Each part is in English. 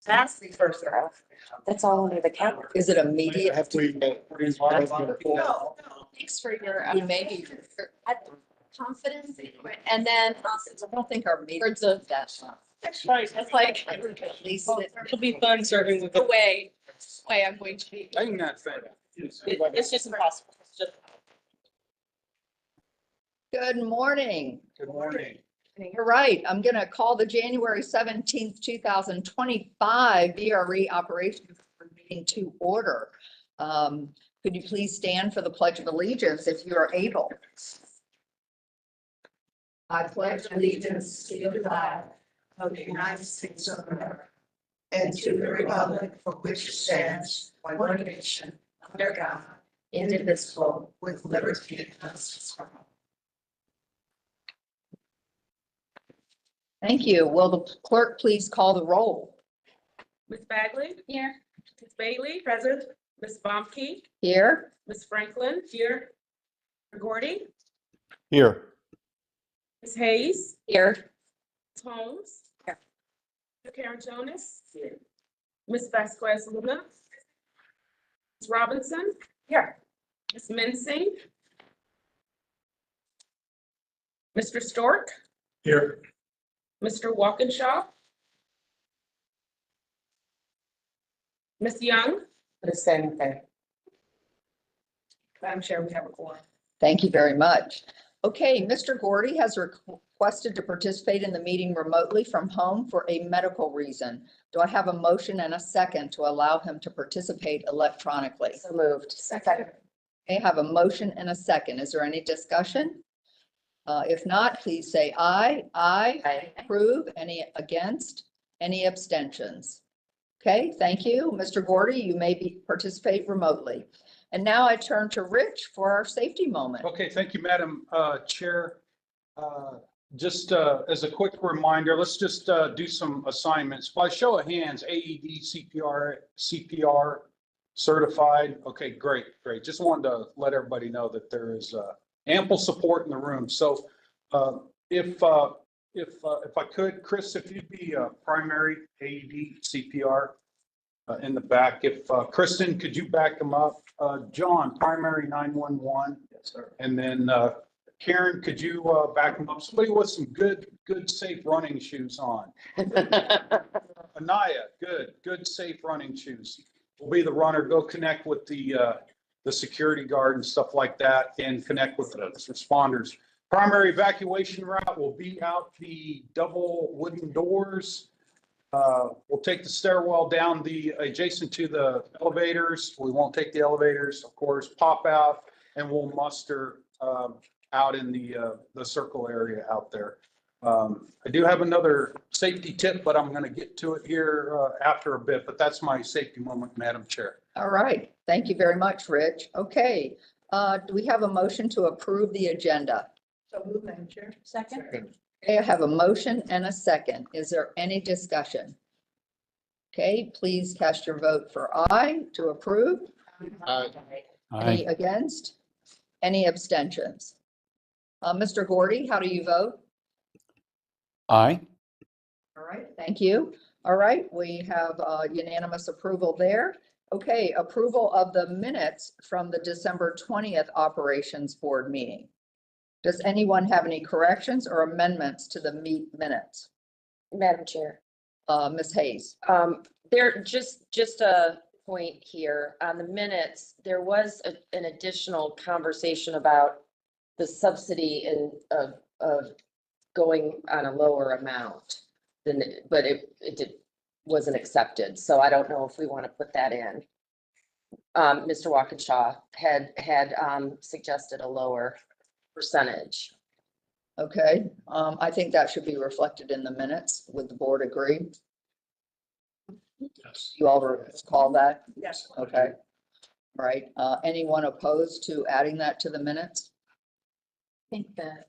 That's the first round. That's all under the counter. Is it immediate? Have we? No. Thanks for your Maybe. confidence. And then I don't think our meeting. words of That's that's right. That's like at least. It'll be fun serving with the way I'm going to be. I'm not saying. It's just impossible. It's just. Good morning. Good morning. You're right. I'm going to call the January 17th, 2025 VRE Operations Meeting to order. Could you please stand for the Pledge of Allegiance if you are able? I pledge allegiance to the flag of the United States of America and to the republic for which it stands, one nation, under God, indivisible, with liberty and justice for all. Thank you. Will the clerk please call the roll? Ms. Bagley? Here. Ms. Bailey? Present. Ms. Bomke? Here. Ms. Franklin? Here. Mr. Gordy? Here. Ms. Hayes? Here. Ms. Holmes? Here. Ms. Karen Jonas? Here. Ms. Vasquez Luna? Ms. Robinson? Here. Ms. Mincing? Mr. Stork? Here. Mr. Walkinshaw? Ms. Young? The same thing. Madam Chair, we have a quorum. Thank you very much. Okay, Mr. Gordy has requested to participate in the meeting remotely from home for a medical reason. Do I have a motion and a second to allow him to participate electronically? So moved. Second. I have a motion and a second. Is there any discussion? If not, please say aye. Aye. Aye. Approve. Any against? Any abstentions? Okay, thank you. Mr. Gordy, you may participate remotely. And now I turn to Rich for our safety moment. Okay, thank you, Madam Chair. Just as a quick reminder, let's just do some assignments. By show of hands, AED, CPR certified. Okay, great. Just wanted to let everybody know that there is ample support in the room. So if I could, Chris, if you'd be primary AED CPR in the back. If Kristen, could you back them up? John, primary 911. Yes, sir. And then Karen, could you back them up? Somebody with some good, safe running shoes on. Anaya, good, safe running shoes. Will be the runner. Go connect with the security guard and stuff like that, and connect with the responders. Primary evacuation route will be out the double wooden doors. We'll take the stairwell down adjacent to the elevators. We won't take the elevators, of course, pop out, and we'll muster out in the circle area out there. I do have another safety tip, but I'm going to get to it here after a bit, but that's my safety moment, Madam Chair. All right. Thank you very much, Rich. Okay. Do we have a motion to approve the agenda? So move, Madam Chair. Second. Okay, I have a motion and a second. Is there any discussion? Okay, please cast your vote for aye to approve. Any against? Any abstentions? Mr. Gordy, how do you vote? Aye. All right, thank you. All right, we have unanimous approval there. Okay, approval of the minutes from the December 20th Operations Board meeting. Does anyone have any corrections or amendments to the minutes? Madam Chair. Ms. Hayes. There, just a point here on the minutes, there was an additional conversation about the subsidy of going on a lower amount than, but it wasn't accepted. So I don't know if we want to put that in. Mr. Walkinshaw had suggested a lower percentage. Okay, I think that should be reflected in the minutes. Would the board agree? Yes. You all recall that? Yes. Okay. Right. Anyone opposed to adding that to the minutes? I think that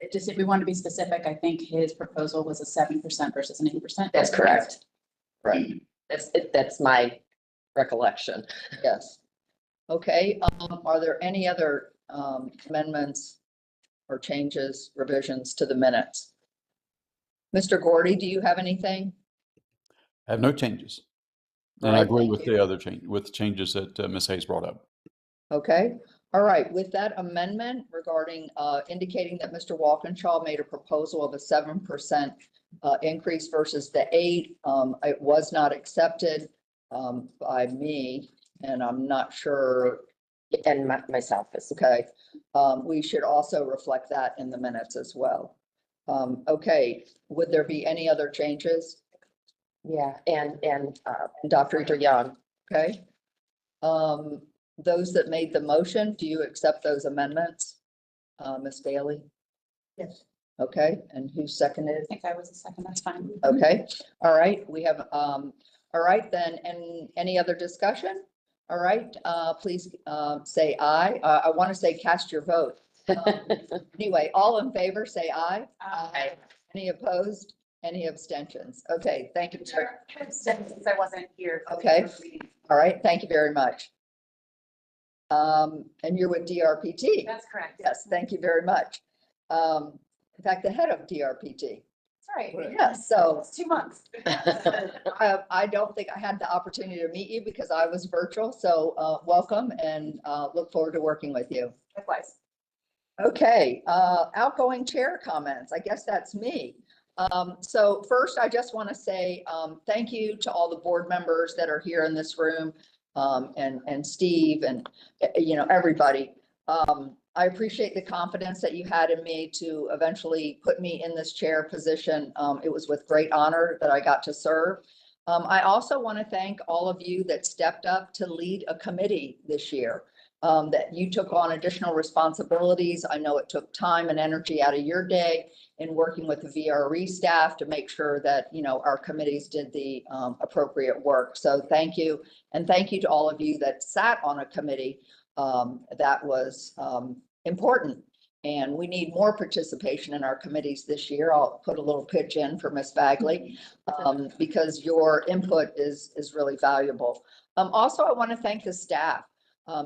if we want to be specific, I think his proposal was a 7% versus an 8%. That's correct. Right. That's my recollection. Yes. Okay, are there any other amendments or changes, revisions to the minutes? Mr. Gordy, do you have anything? I have no changes. And All I right, agree thank with you. the other change, with changes that Ms. Hayes brought up. Okay, all right, with that amendment regarding indicating that Mr. Walkinshaw made a proposal of a 7% increase versus the 8, it was not accepted by me, and I'm not sure, And myself is, okay. We should also reflect that in the minutes as well. Okay, would there be any other changes? yeah, and Dr. Dr. Young. Okay. Those that made the motion, do you accept those amendments? Ms. Bailey? Yes. Okay, and who seconded? I think I was a second, that's fine. Okay, all right, we have, all right then, and any other discussion? All right, please, say aye. I want to say cast your vote. Anyway, all in favor, say aye. Aye. Any opposed? Any abstentions? Okay, thank you. Since I wasn't here. Okay. All right, thank you very much. And you're with DRPT. That's correct. Yes, thank you very much. In fact, the head of DRPT. That's right. Yes, so It's 2 months. I don't think I had the opportunity to meet you because I was virtual, so welcome and look forward to working with you. Likewise. Okay, outgoing chair comments. I guess that's me. So first, I just want to say thank you to all the board members that are here in this room, and Steve and everybody. I appreciate the confidence that you had in me to eventually put me in this chair position. It was with great honor that I got to serve. I also want to thank all of you that stepped up to lead a committee this year. That you took on additional responsibilities. I know it took time and energy out of your day in working with the VRE staff to make sure that, our committees did the appropriate work. So thank you. And thank you to all of you that sat on a committee that was important. And we need more participation in our committees this year. I'll put a little pitch in for Ms. Bagley because your input is really valuable. Also, I want to thank the staff.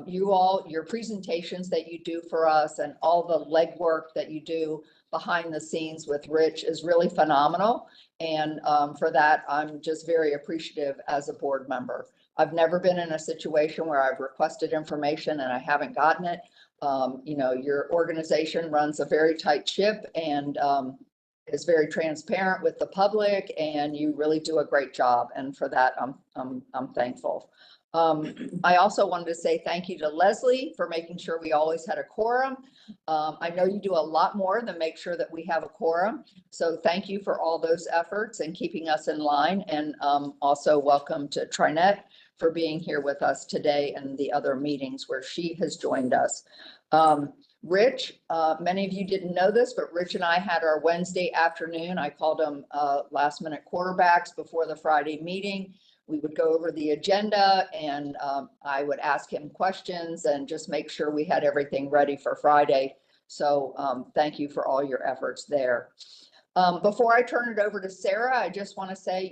You all, your presentations that you do for us and all the legwork that you do behind the scenes with Rich is really phenomenal. And for that, I'm just very appreciative as a board member. I've never been in a situation where I've requested information and I haven't gotten it. Your organization runs a very tight ship and is very transparent with the public, and you really do a great job. And for that, I'm thankful. I also wanted to say thank you to Leslie for making sure we always had a quorum. I know you do a lot more than make sure that we have a quorum. So thank you for all those efforts and keeping us in line. And also welcome to Trinette for being here with us today and the other meetings where she has joined us. Rich, many of you didn't know this, but Rich and I had our Wednesday afternoon. I called them last minute quarterbacks before the Friday meeting. We would go over the agenda and I would ask him questions and just make sure we had everything ready for Friday. So thank you for all your efforts there. Before I turn it over to Sarah, I just want to say,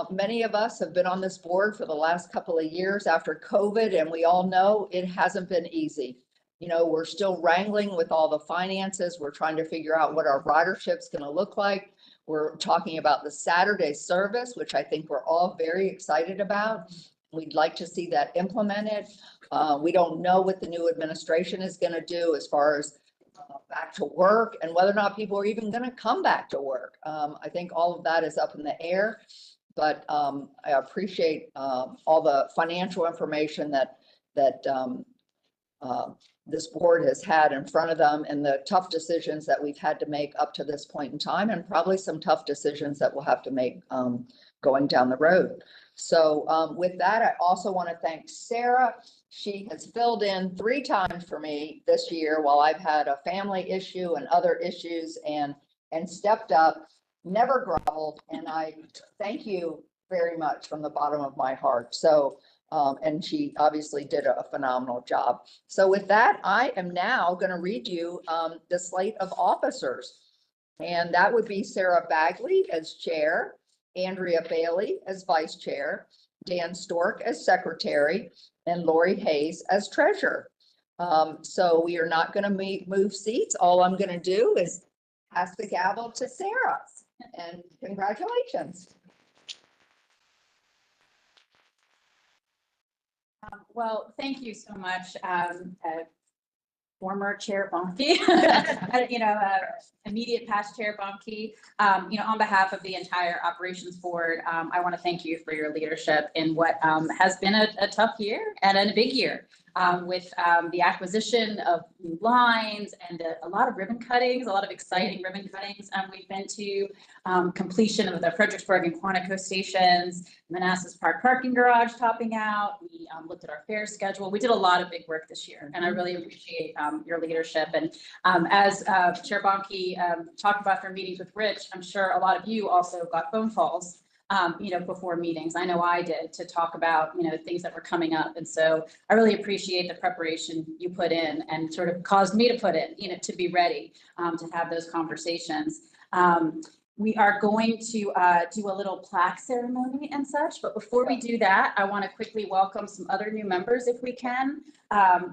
many of us have been on this board for the last couple of years after COVID, and we all know it hasn't been easy. We're still wrangling with all the finances. We're trying to figure out what our ridership's going to look like. We're talking about the Saturday service, which I think we're all very excited about. We'd like to see that implemented. We don't know what the new administration is going to do as far as back to work and whether or not people are even going to come back to work. I think all of that is up in the air, but I appreciate all the financial information that this board has had in front of them and the tough decisions that we've had to make up to this point in time, and probably some tough decisions that we'll have to make going down the road. So with that, I also want to thank Sarah. She has filled in 3 times for me this year while I've had a family issue and other issues, and stepped up, never groveled. And I thank you very much from the bottom of my heart. So and she obviously did a phenomenal job. So with that, I am now going to read you the slate of officers. And that would be Sarah Bagley as chair, Andrea Bailey as vice chair, Dan Stork as secretary, and Lori Hayes as treasurer. So we are not going to move seats. All I'm going to do is pass the gavel to Sarah. And congratulations. Well, thank you so much, former Chair Bonke, immediate past Chair Bonke. On behalf of the entire Operations Board, I want to thank you for your leadership in what has been a tough year and a big year. With the acquisition of new lines and a lot of ribbon cuttings, a lot of exciting ribbon cuttings. We've been to completion of the Fredericksburg and Quantico stations, Manassas Park parking garage topping out. We looked at our fare schedule. We did a lot of big work this year, and I really appreciate your leadership. And as Chair Bonke talked about her meetings with Rich, I'm sure a lot of you also got phone calls before meetings. I know I did, to talk about, things that were coming up. And so I really appreciate the preparation you put in and sort of caused me to put in, to be ready to have those conversations. We are going to do a little plaque ceremony and such, but before we do that, I want to quickly welcome some other new members if we can.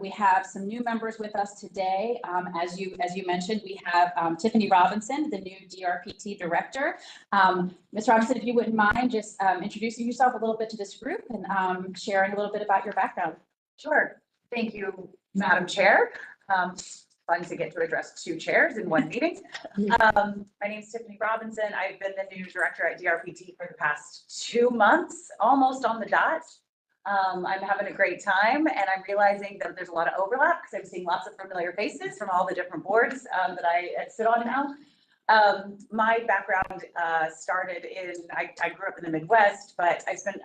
We have some new members with us today. As you mentioned, we have Tiffany Robinson, the new DRPT director. Ms. Robinson, if you wouldn't mind just introducing yourself a little bit to this group and sharing a little bit about your background. Sure. Thank you, Madam Chair. Fun to get to address two chairs in one meeting. My name is Tiffany Robinson. I've been the new director at DRPT for the past 2 months, almost on the dot. I'm having a great time, and I'm realizing that there's a lot of overlap because I'm seeing lots of familiar faces from all the different boards that I sit on now. My background started I grew up in the Midwest, but I spent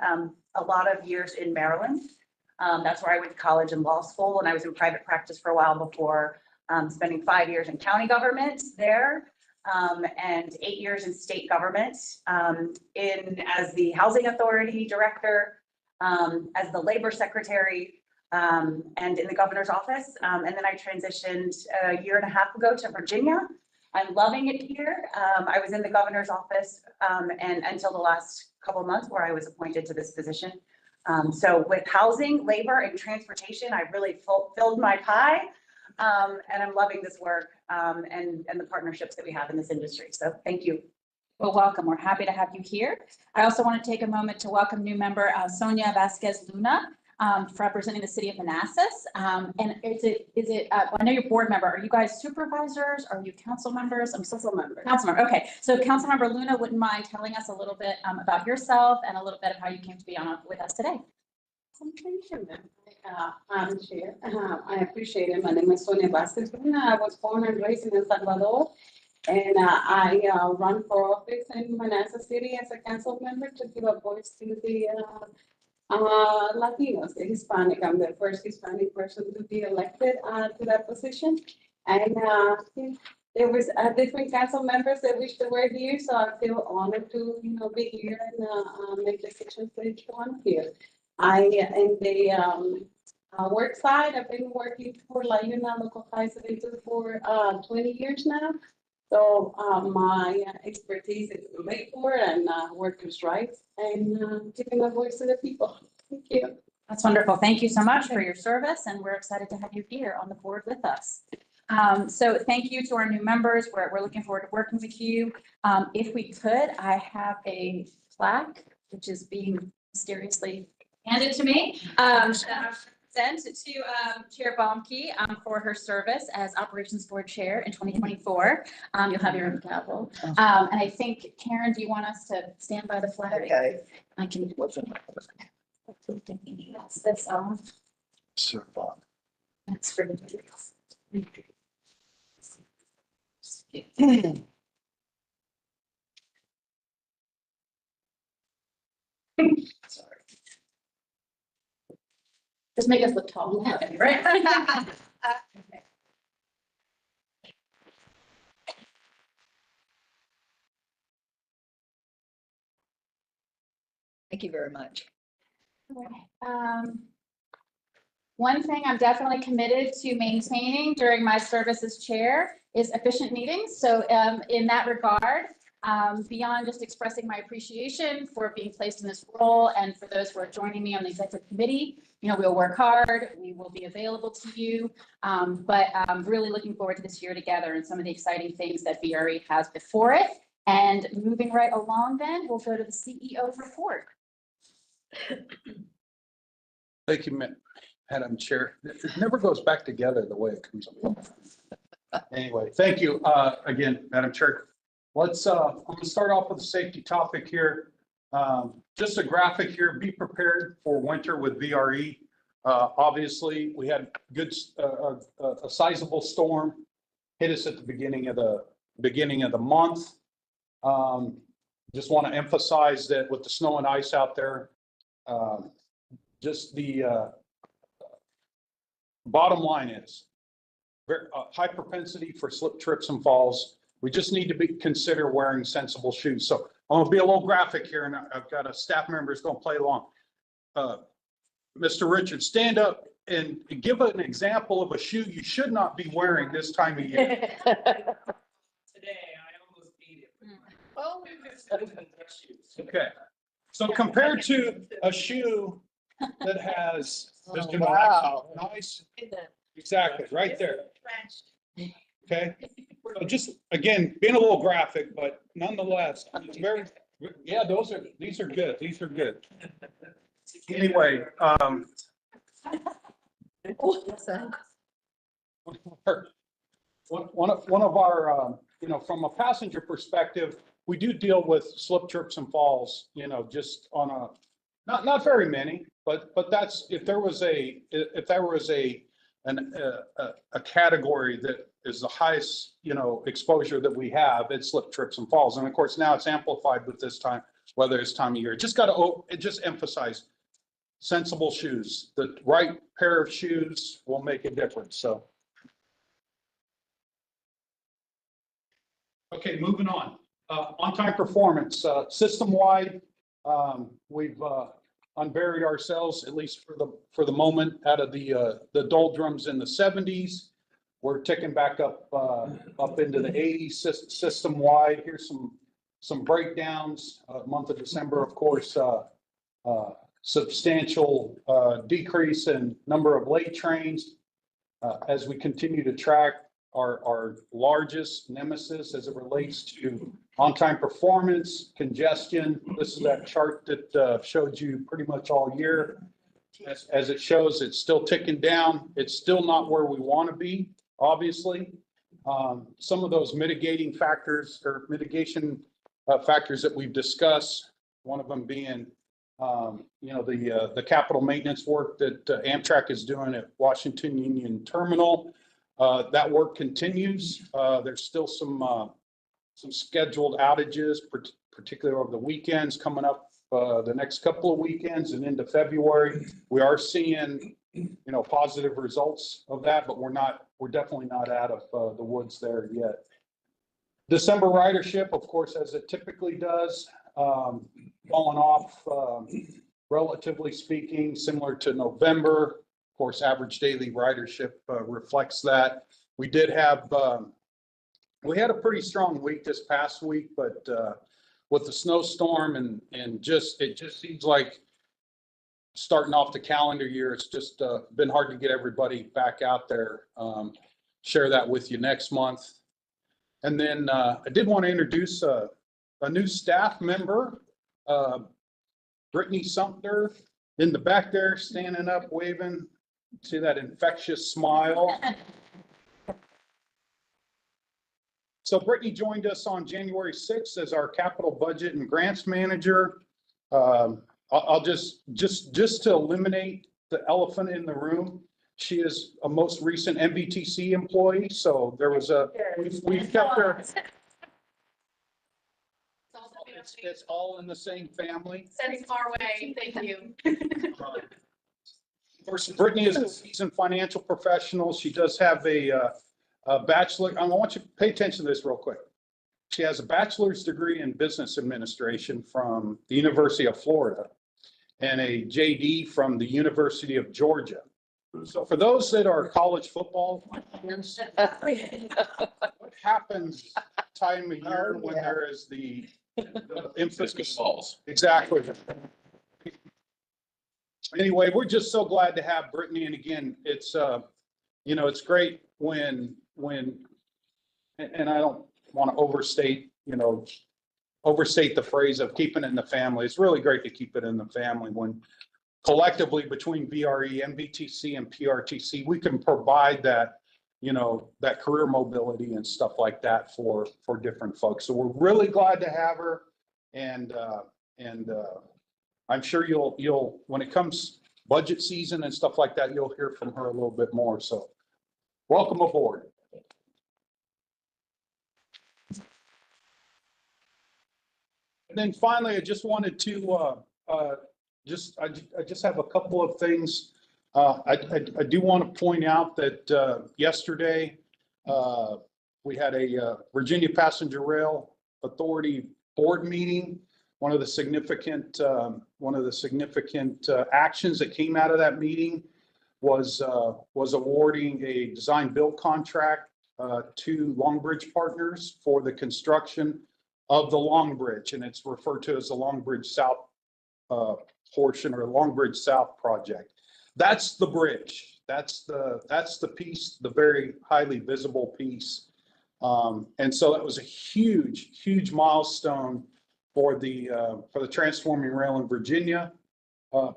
a lot of years in Maryland. That's where I went to college and law school, and I was in private practice for a while before spending 5 years in county government there, and 8 years in state government, as the housing authority director, as the labor secretary, and in the governor's office. And then I transitioned a year and a half ago to Virginia. I'm loving it here. I was in the governor's office and until the last couple of months where I was appointed to this position. So with housing, labor, and transportation, I really filled my pie. And I'm loving this work and the partnerships that we have in this industry. So thank you. Well, welcome. We're happy to have you here. I also want to take a moment to welcome new member Sonia Vasquez Luna, representing the city of Manassas. And I know you're board member. Are you guys supervisors? Are you council members? I'm council member. Council member. Okay. So council member Luna wouldn't mind telling us a little bit about yourself and a little bit of how you came to be on with us today. Thank you, Madam Chair. I appreciate it. My name is Sonia Vasquez. I was born and raised in El Salvador, and I run for office in Manassas City as a council member to give a voice to the Latinos, the Hispanic. I'm the first Hispanic person to be elected to that position. And there was different council members that wish to work here, so I feel honored to be here and make decisions for each one here. In the work side, I've been working for local ties for 20 years now. So my expertise is labor and workers' rights and giving a voice to the people. Thank you. That's wonderful. Thank you so much for your service, and we're excited to have you here on the board with us. So thank you to our new members. We're looking forward to working with you. If we could, I have a plaque, which is being mysteriously handed to me. Sent to Chair Baumke for her service as Operations Board Chair in 2024. You'll have your own gavel. And I think, Karen, do you want us to stand by the flag? Okay. I can. That's this off. That's for the. Sorry. Just make us look tall, right? Okay. Thank you very much. One thing I'm definitely committed to maintaining during my service as chair is efficient meetings. So in that regard, beyond just expressing my appreciation for being placed in this role and for those who are joining me on the executive committee, we'll work hard, we will be available to you, but I'm really looking forward to this year together and some of the exciting things that VRE has before it. And moving right along then, we'll go to the CEO's report. Thank you, Madam Chair. It never goes back together the way it comes up. Anyway, thank you, again, Madam Chair. Let's, I'm gonna start off with a safety topic here. Just a graphic here, be prepared for winter with VRE. Obviously, we had a sizable storm hit us at the beginning of the month. Just want to emphasize that with the snow and ice out there, just the bottom line is very high propensity for slip, trips, and falls. We just need to consider wearing sensible shoes. So I'm going to be a little graphic here, and I've got a staff member who's going to play along. Mr. Richard, stand up and give an example of a shoe you should not be wearing this time of year. Today, I almost beat it. Oh. Okay, so compared to a shoe that has, Mr. Wow. Nice, exactly, right there. Okay, so just, again, being a little graphic, but nonetheless, it's very, yeah, these are good, these are good. Anyway, one of our, you know, from a passenger perspective, we do deal with slip, trips, and falls, you know, just on a, not very many, but that's, if there was a category that is the highest, you know, exposure that we have, it's slip, trips, and falls. And of course, now it's amplified with this time, whether it's time of year. Just got to just emphasize sensible shoes. The right pair of shoes will make a difference. So. Okay, moving on. On-time performance, system-wide, we've unburied ourselves, at least for the moment, out of the doldrums in the 70s. We're ticking back up into the 80s system-wide. Here's some breakdowns. Month of December, of course, substantial decrease in number of late trains as we continue to track our largest nemesis as it relates to on-time performance, congestion. This is that chart that showed you pretty much all year. As it shows, it's still ticking down. It's still not where we want to be, obviously. Some of those mitigating factors or mitigation factors that we've discussed, one of them being you know, the capital maintenance work that Amtrak is doing at Washington Union Terminal. That work continues. There's still some scheduled outages, particularly over the weekends coming up, the next couple of weekends and into February. We are seeing, you know, positive results of that, but we're definitely not out of the woods there yet. December ridership, of course, as it typically does, falling off, relatively speaking, similar to November. Of course, average daily ridership reflects that. We did have, we had a pretty strong week this past week, but with the snowstorm and it just seems like starting off the calendar year, it's just been hard to get everybody back out there. Share that with you next month. And then I did want to introduce a new staff member, Brittany Sumter, in the back there, standing up, waving. See that infectious smile. So Brittany joined us on January 6th as our capital budget and grants manager. I'll just to eliminate the elephant in the room, she is a most recent MBTC employee. So there was we've kept her. It's all in the same family. Sends far away. Thank you. Of course, Brittany is a seasoned financial professional. She does have a bachelor. I want you to pay attention to this real quick. She has a bachelor's degree in business administration from the University of Florida and a JD from the University of Georgia. So for those that are college football fans, what happens time of year when there is the emphasis balls? Exactly. Anyway, we're just so glad to have Brittany. And again, it's, you know, it's great when, and I don't want to overstate the phrase of keeping it in the family. It's really great to keep it in the family when collectively between VRE, MVTC, and PRTC, we can provide that, that career mobility and stuff like that for different folks. So we're really glad to have her, and I'm sure you'll when it comes budget season and stuff like that, you'll hear from her a little bit more. So welcome aboard. And then finally, I just wanted to I just have a couple of things. I do want to point out that yesterday we had a Virginia Passenger Rail Authority board meeting. One of the significant actions that came out of that meeting was awarding a design build contract to Long Bridge Partners for the construction of the Long Bridge, and it's referred to as the Long Bridge South portion, or Long Bridge South project. That's the bridge. That's the piece, the very highly visible piece. And so that was a huge milestone for the Transforming Rail in Virginia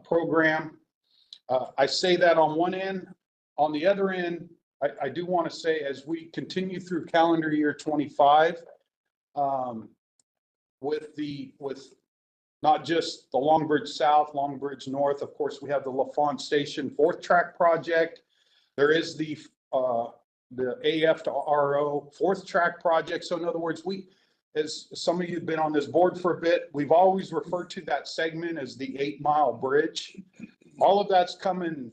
program. I say that on one end. On the other end, I do want to say, as we continue through calendar year 25, with not just the Long Bridge South, Long Bridge North, of course, we have the LaFont Station 4th track project. There is the AF to RO 4th track project. So in other words, as some of you have been on this board for a bit, we've always referred to that segment as the 8-mile bridge. All of that's coming,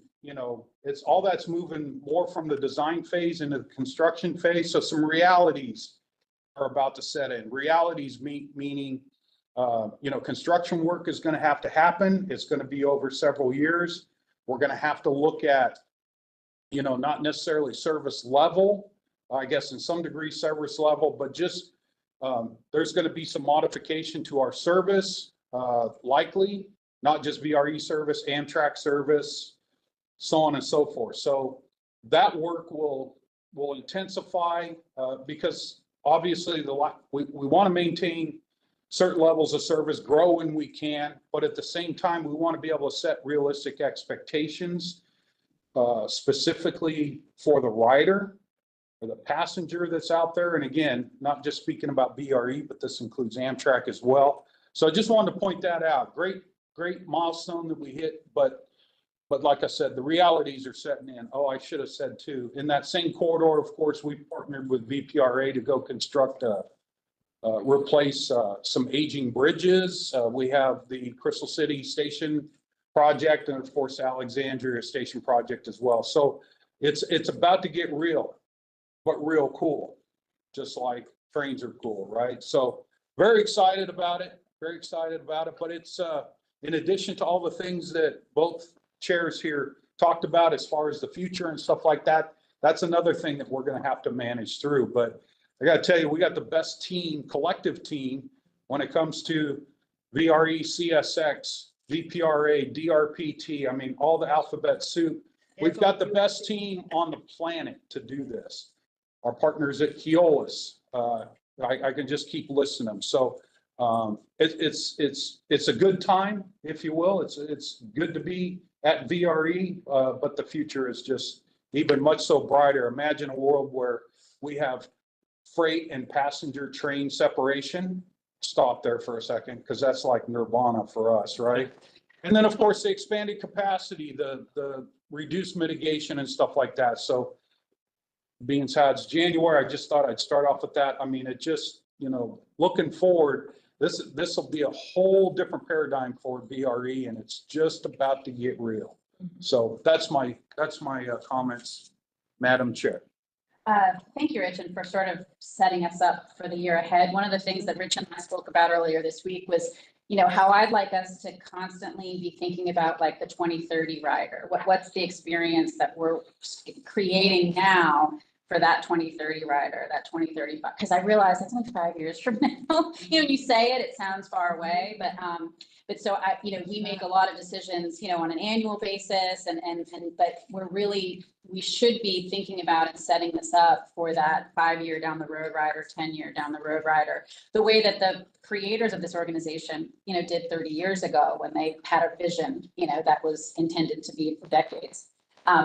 it's all that's moving more from the design phase into the construction phase. So some realities are about to set in. Realities meaning, construction work is going to have to happen. It's going to be over several years. We're going to have to look at, not necessarily service level, I guess in some degree service level, but just there's going to be some modification to our service, likely, not just VRE service, Amtrak service, so on and so forth. So that work will intensify because obviously we want to maintain certain levels of service, grow when we can, but at the same time, we want to be able to set realistic expectations, specifically for the rider or the passenger that's out there. And again, not just speaking about VRE, but this includes Amtrak as well. So I just wanted to point that out. Great milestone that we hit, but like I said, the realities are setting in. Oh, I should have said too, in that same corridor, of course, we partnered with VPRA to go construct replace some aging bridges. We have the Crystal City Station project, and of course, Alexandria Station project as well. So it's about to get real, but real cool, just like trains are cool, right? So very excited about it, but it's in addition to all the things that both chairs here talked about as far as the future and stuff like that, that's another thing that we're going to have to manage through. But I got to tell you, we got the best team, collective team, when it comes to VRE, CSX, VPRA, DRPT. I mean, all the alphabet soup. We've got the best team on the planet to do this. Our partners at Keolis, I can just keep listing them. So it's a good time, if you will. It's good to be at VRE, but the future is just even much so brighter. Imagine a world where we have freight and passenger train separation. Stop there for a second, because that's like nirvana for us, right? And then, of course, the expanded capacity, the reduced mitigation and stuff like that. So being it's January, I just thought I'd start off with that. I mean, it just, looking forward, this will be a whole different paradigm for VRE, and it's just about to get real. So that's my comments, Madam Chair. Thank you, Rich, and for sort of setting us up for the year ahead. One of the things that Rich and I spoke about earlier this week was, how I'd like us to constantly be thinking about like the 2030 rider. What's the experience that we're creating now for that 2030 rider, that 2035, because I realize it's only 5 years from now. When you say it, it sounds far away, but so we make a lot of decisions, on an annual basis but we should be thinking about and setting this up for that 5-year down the road rider, 10-year down the road rider, the way that the creators of this organization, did 30 years ago when they had a vision, that was intended to be for decades.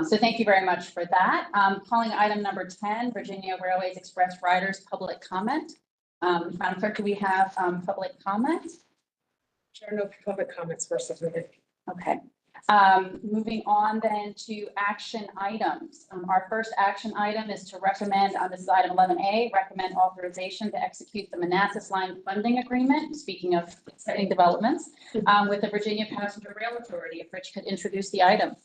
So thank you very much for that. Calling item number 10, Virginia Railways Express Riders Public Comment. Madam Clerk, do we have public comment? Chair, no public comments were submitted. Okay. Moving on then to action items. Our first action item is to recommend, this is item 11A, recommend authorization to execute the Manassas Line funding agreement, speaking of exciting developments, with the Virginia Passenger Rail Authority, if Rich could introduce the item.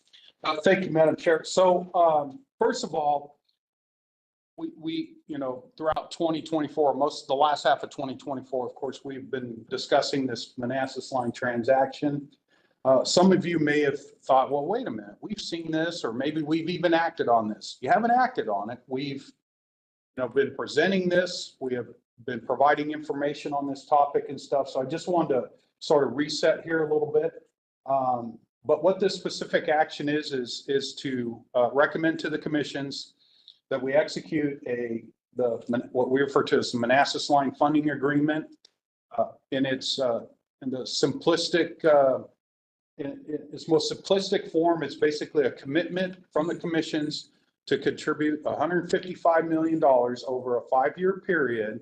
Thank you, Madam Chair. So first of all, we throughout 2024, most of the last half of 2024, of course, we've been discussing this Manassas Line transaction. Some of you may have thought, well, wait a minute, we've seen this, or maybe we've even acted on this. You haven't acted on it. We've been presenting this. We have been providing information on this topic and stuff. So I just wanted to sort of reset here a little bit. But what this specific action is to recommend to the commissions that we execute what we refer to as the Manassas Line funding agreement. In its most simplistic form, it's basically a commitment from the commissions to contribute $155 million over a 5-year period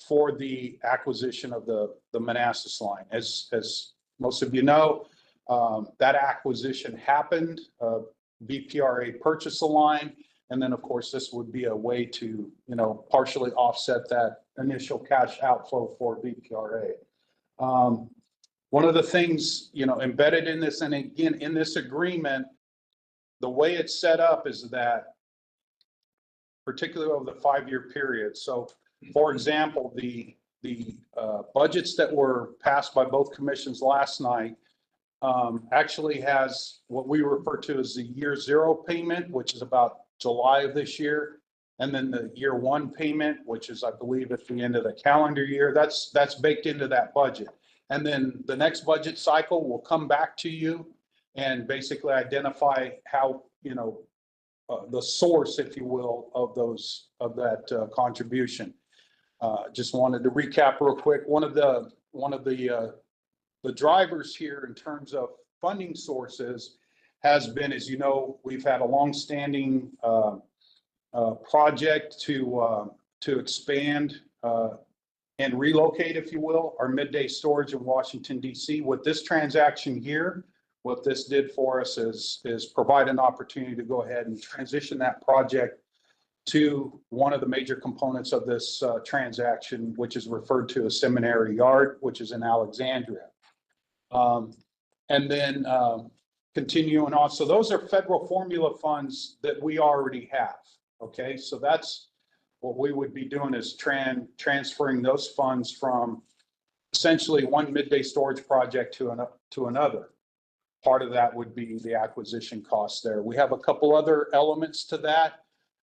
for the acquisition of the Manassas Line. As most of you know, that acquisition happened. VPRA purchased the line, and then of course this would be a way to partially offset that initial cash outflow for VPRA. One of the things embedded in this, and again in this agreement, the way it's set up is that, particularly over the 5-year period. So, for example, the budgets that were passed by both commissions last night actually has what we refer to as the year 0 payment, which is about July of this year, and then the year 1 payment, which is, I believe, at the end of the calendar year. That's baked into that budget. And then the next budget cycle will come back to you and basically identify how, the source, if you will, of that contribution. Just wanted to recap real quick. One of the drivers here in terms of funding sources has been, as you know, we've had a longstanding project to expand and relocate, if you will, our midday storage in Washington, D.C. With this transaction here, what this did for us is provide an opportunity to go ahead and transition that project to one of the major components of this transaction, which is referred to as Seminary Yard, which is in Alexandria. And then continuing on, so those are federal formula funds that we already have. Okay, so that's what we would be doing, is transferring those funds from essentially one midday storage project to another. Part of that would be the acquisition costs there. We have a couple other elements to that,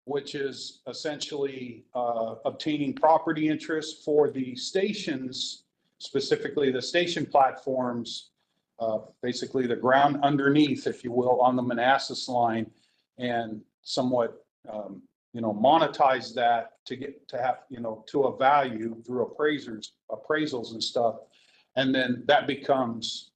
which is essentially obtaining property interest for the stations, specifically the station platforms, basically the ground underneath, if you will, on the Manassas Line, and somewhat monetize that to get to have, to a value through appraisals and stuff. And then that becomes,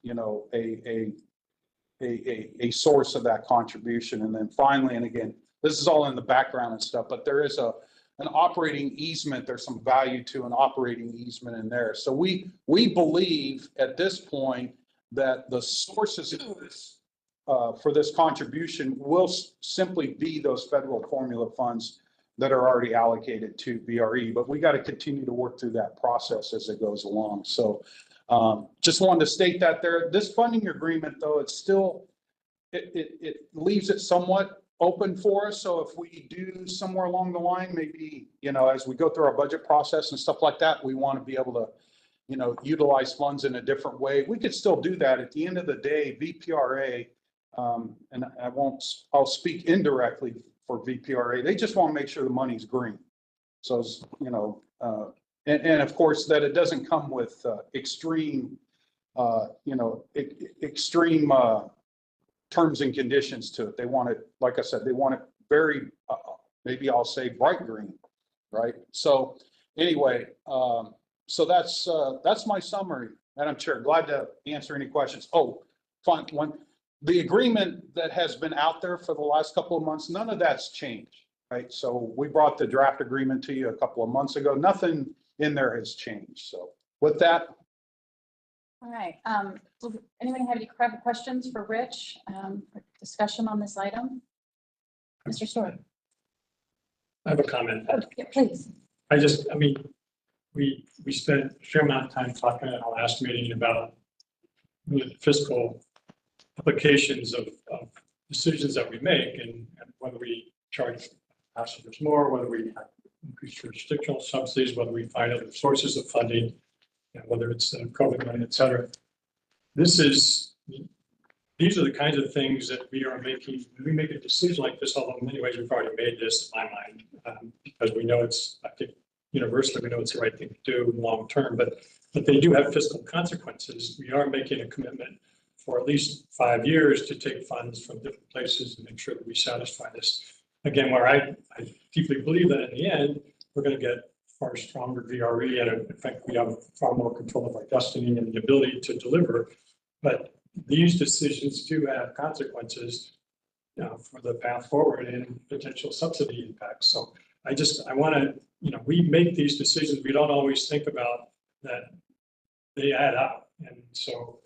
a source of that contribution. And then finally, and again, this is all in the background and stuff, but there is an operating easement. There's some value to an operating easement in there. So we believe at this point that the sources of this for this contribution will simply be those federal formula funds that are already allocated to VRE, but we got to continue to work through that process as it goes along. So just wanted to state that there. This funding agreement, though, it's still, it leaves it somewhat open for us. So if we do somewhere along the line, maybe, as we go through our budget process and stuff like that, we want to be able to, utilize funds in a different way. We could still do that. At the end of the day, VPRA, and I'll speak indirectly for VPRA. They just want to make sure the money's green. So, and of course that it doesn't come with extreme, extreme terms and conditions to it. They want it, like I said, they want it very, maybe I'll say bright green, right? So anyway, so that's my summary, Madam Chair. Glad to answer any questions. Oh, fine. The agreement that has been out there for the last couple of months, none of that's changed, right? So we brought the draft agreement to you a couple of months ago. Nothing in there has changed. So with that. All right. Does anybody have any questions for Rich, for discussion on this item? Mr. Story. I have a comment. Oh, yeah, please. I mean, we spent a fair amount of time talking at our last meeting about the fiscal applications of decisions that we make and whether we charge passengers more, whether we increase jurisdictional subsidies, whether we find other sources of funding, whether it's COVID money, et cetera. These are the kinds of things that we are making. When we make a decision like this, although in many ways we've already made this, in my mind, because we know I think universally we know it's the right thing to do long term, but they do have fiscal consequences. We are making a commitment for at least 5 years to take funds from different places and make sure that we satisfy this. Again, where I deeply believe that in the end, we're going to get far stronger VRE, and in fact, we have far more control of our destiny and the ability to deliver. But these decisions do have consequences for the path forward and potential subsidy impacts. So I want to, we make these decisions. We don't always think about that they add up. And so,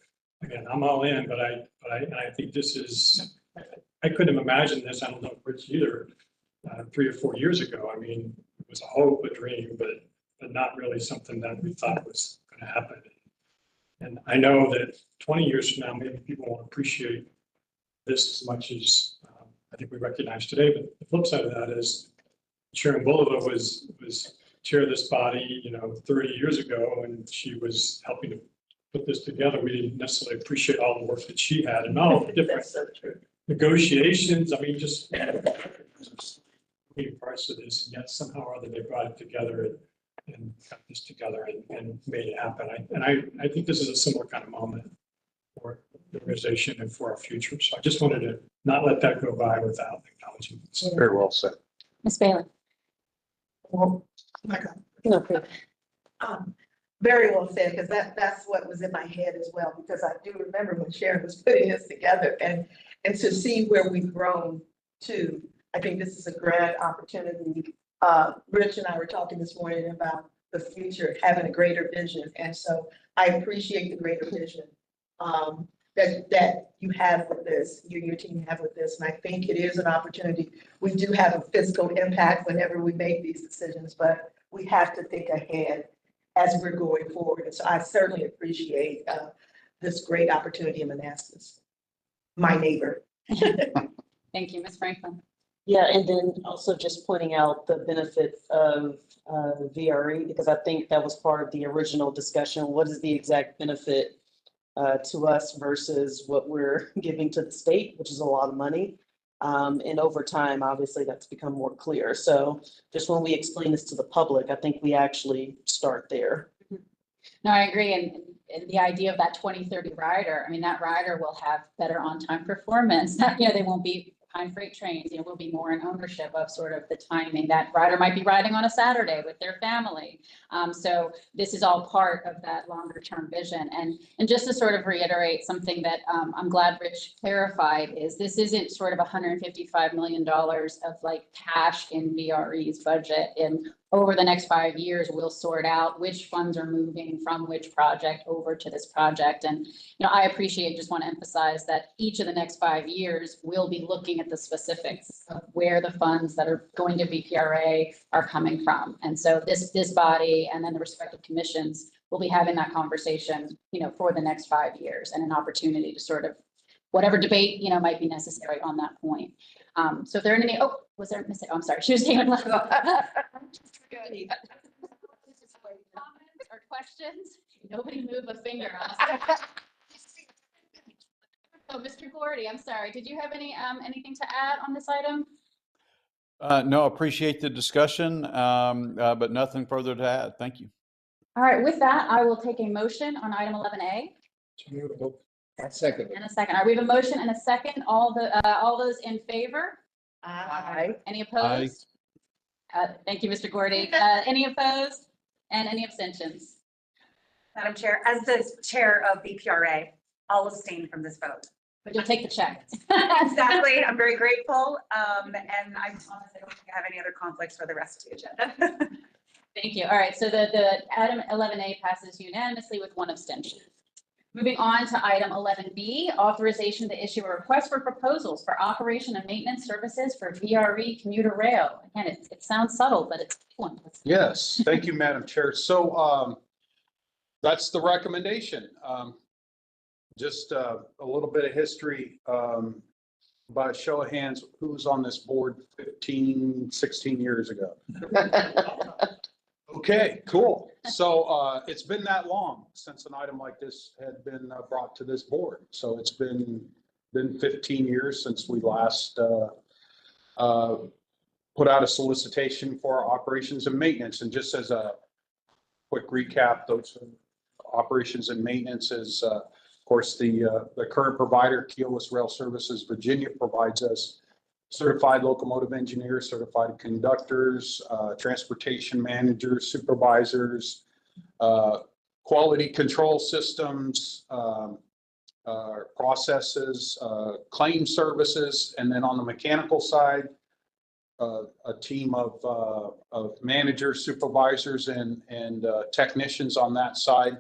again, I'm all in, but I think this is, I couldn't have imagined this. I don't know if Rich either, 3 or 4 years ago. I mean, it was a hope, a dream, but not really something that we thought was going to happen. And I know that 20 years from now, maybe people won't appreciate this as much as I think we recognize today. But the flip side of that is Sharon Bulova was chair of this body, 30 years ago, and she was helping to put this together. We didn't necessarily appreciate all the work that she had and all the different negotiations. I mean, just being parts of this, and yet somehow or other they brought it together and got this together and made it happen. I think this is a similar kind of moment for the organization and for our future. So I just wanted to not let that go by without acknowledging it. Very well said. Ms. Bailey. Well, my God. No, please. Very well said, because that's what was in my head as well, because I do remember when Sharon was putting this together and to see where we've grown to. I think this is a grand opportunity. Rich and I were talking this morning about the future, having a greater vision. And so I appreciate the greater vision that you have with this, your team have with this. And I think it is an opportunity. We do have a fiscal impact whenever we make these decisions, but we have to think ahead as we're going forward. And so I certainly appreciate this great opportunity in Manassas, my neighbor. Thank you, Ms. Franklin. Yeah, and then also just pointing out the benefit of the VRE, because I think that was part of the original discussion. What is the exact benefit to us versus what we're giving to the state, which is a lot of money. And over time, obviously, that's become more clear. So just when we explain this to the public, I think we actually start there. No, I agree. And the idea of that 2030 rider, I mean, that rider will have better on-time performance. They won't be behind freight trains, we'll be more in ownership of sort of the timing. That rider might be riding on a Saturday with their family. So this is all part of that longer term vision. And just to sort of reiterate something that I'm glad Rich clarified is this isn't sort of $155 million of like cash in VRE's budget. And over the next 5 years, we'll sort out which funds are moving from which project over to this project. And, I appreciate, just want to emphasize that each of the next 5 years, we'll be looking at the specifics of where the funds that are going to VPRA are coming from. And so this body and then the respective commissions will be having that conversation, for the next 5 years, and an opportunity to sort of whatever debate, might be necessary on that point. So if there are any, was there, I'm sorry, she was taking comments or questions? Nobody move a finger. Oh, Mr. Gordy, I'm sorry. Did you have anything to add on this item? No, appreciate the discussion, but nothing further to add. Thank you. All right, with that, I will take a motion on item 11A Second. and a second. All right, we have a motion and a second. All those in favor? Aye. Any opposed? Thank you, Mr. Gordy. Any opposed? And any abstentions? Madam Chair, as the chair of VPRA, I'll abstain from this vote. But you'll take the check. Exactly. I'm very grateful. And I promise I don't think I have any other conflicts for the rest of the agenda. Thank you. All right, so the item 11A passes unanimously with one abstention. Moving on to item 11B, authorization to issue a request for proposals for operation and maintenance services for VRE commuter rail. Again, it sounds subtle, but it's a big one. Yes, thank you, Madam Chair. So that's the recommendation. Just a little bit of history. By a show of hands, who was on this board 15, 16 years ago? Okay, cool. So it's been that long since an item like this had been brought to this board. So it's been 15 years since we last put out a solicitation for our operations and maintenance. And just as a quick recap, those operations and maintenance is, of course, the current provider, Keolis Rail Services Virginia, provides us certified locomotive engineers, certified conductors, transportation managers, supervisors, quality control systems, processes, claim services, and then on the mechanical side, a team of managers, supervisors, and technicians on that side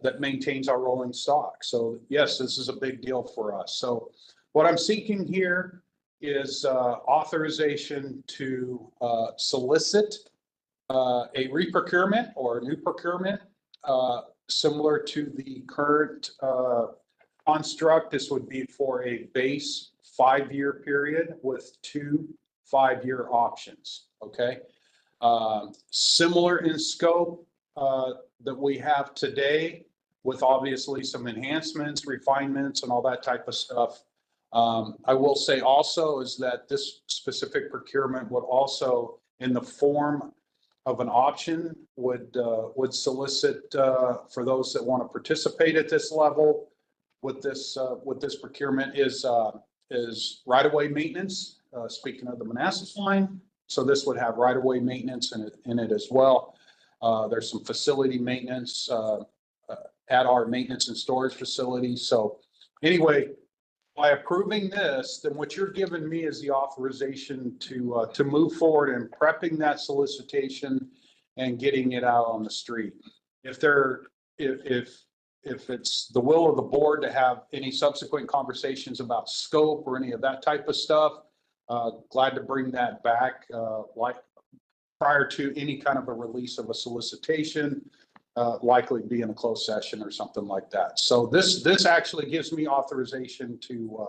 that maintains our rolling stock. So yes, this is a big deal for us. So what I'm seeking here is authorization to solicit a reprocurement or a new procurement similar to the current construct. This would be for a base 5-year period with 2 5-year options. Okay, similar in scope that we have today, with obviously some enhancements, refinements, and all that type of stuff. I will say also is that this specific procurement would also, in the form of an option, would solicit for those that want to participate at this level with this procurement is right-of-way maintenance. Speaking of the Manassas line, so this would have right-of-way maintenance in it as well. There's some facility maintenance at our maintenance and storage facility. So anyway, by approving this, then what you're giving me is the authorization to move forward in prepping that solicitation and getting it out on the street. If it's the will of the board to have any subsequent conversations about scope or any of that type of stuff, glad to bring that back like prior to any kind of a release of a solicitation. Likely be in a closed session or something like that. So this actually gives me authorization to,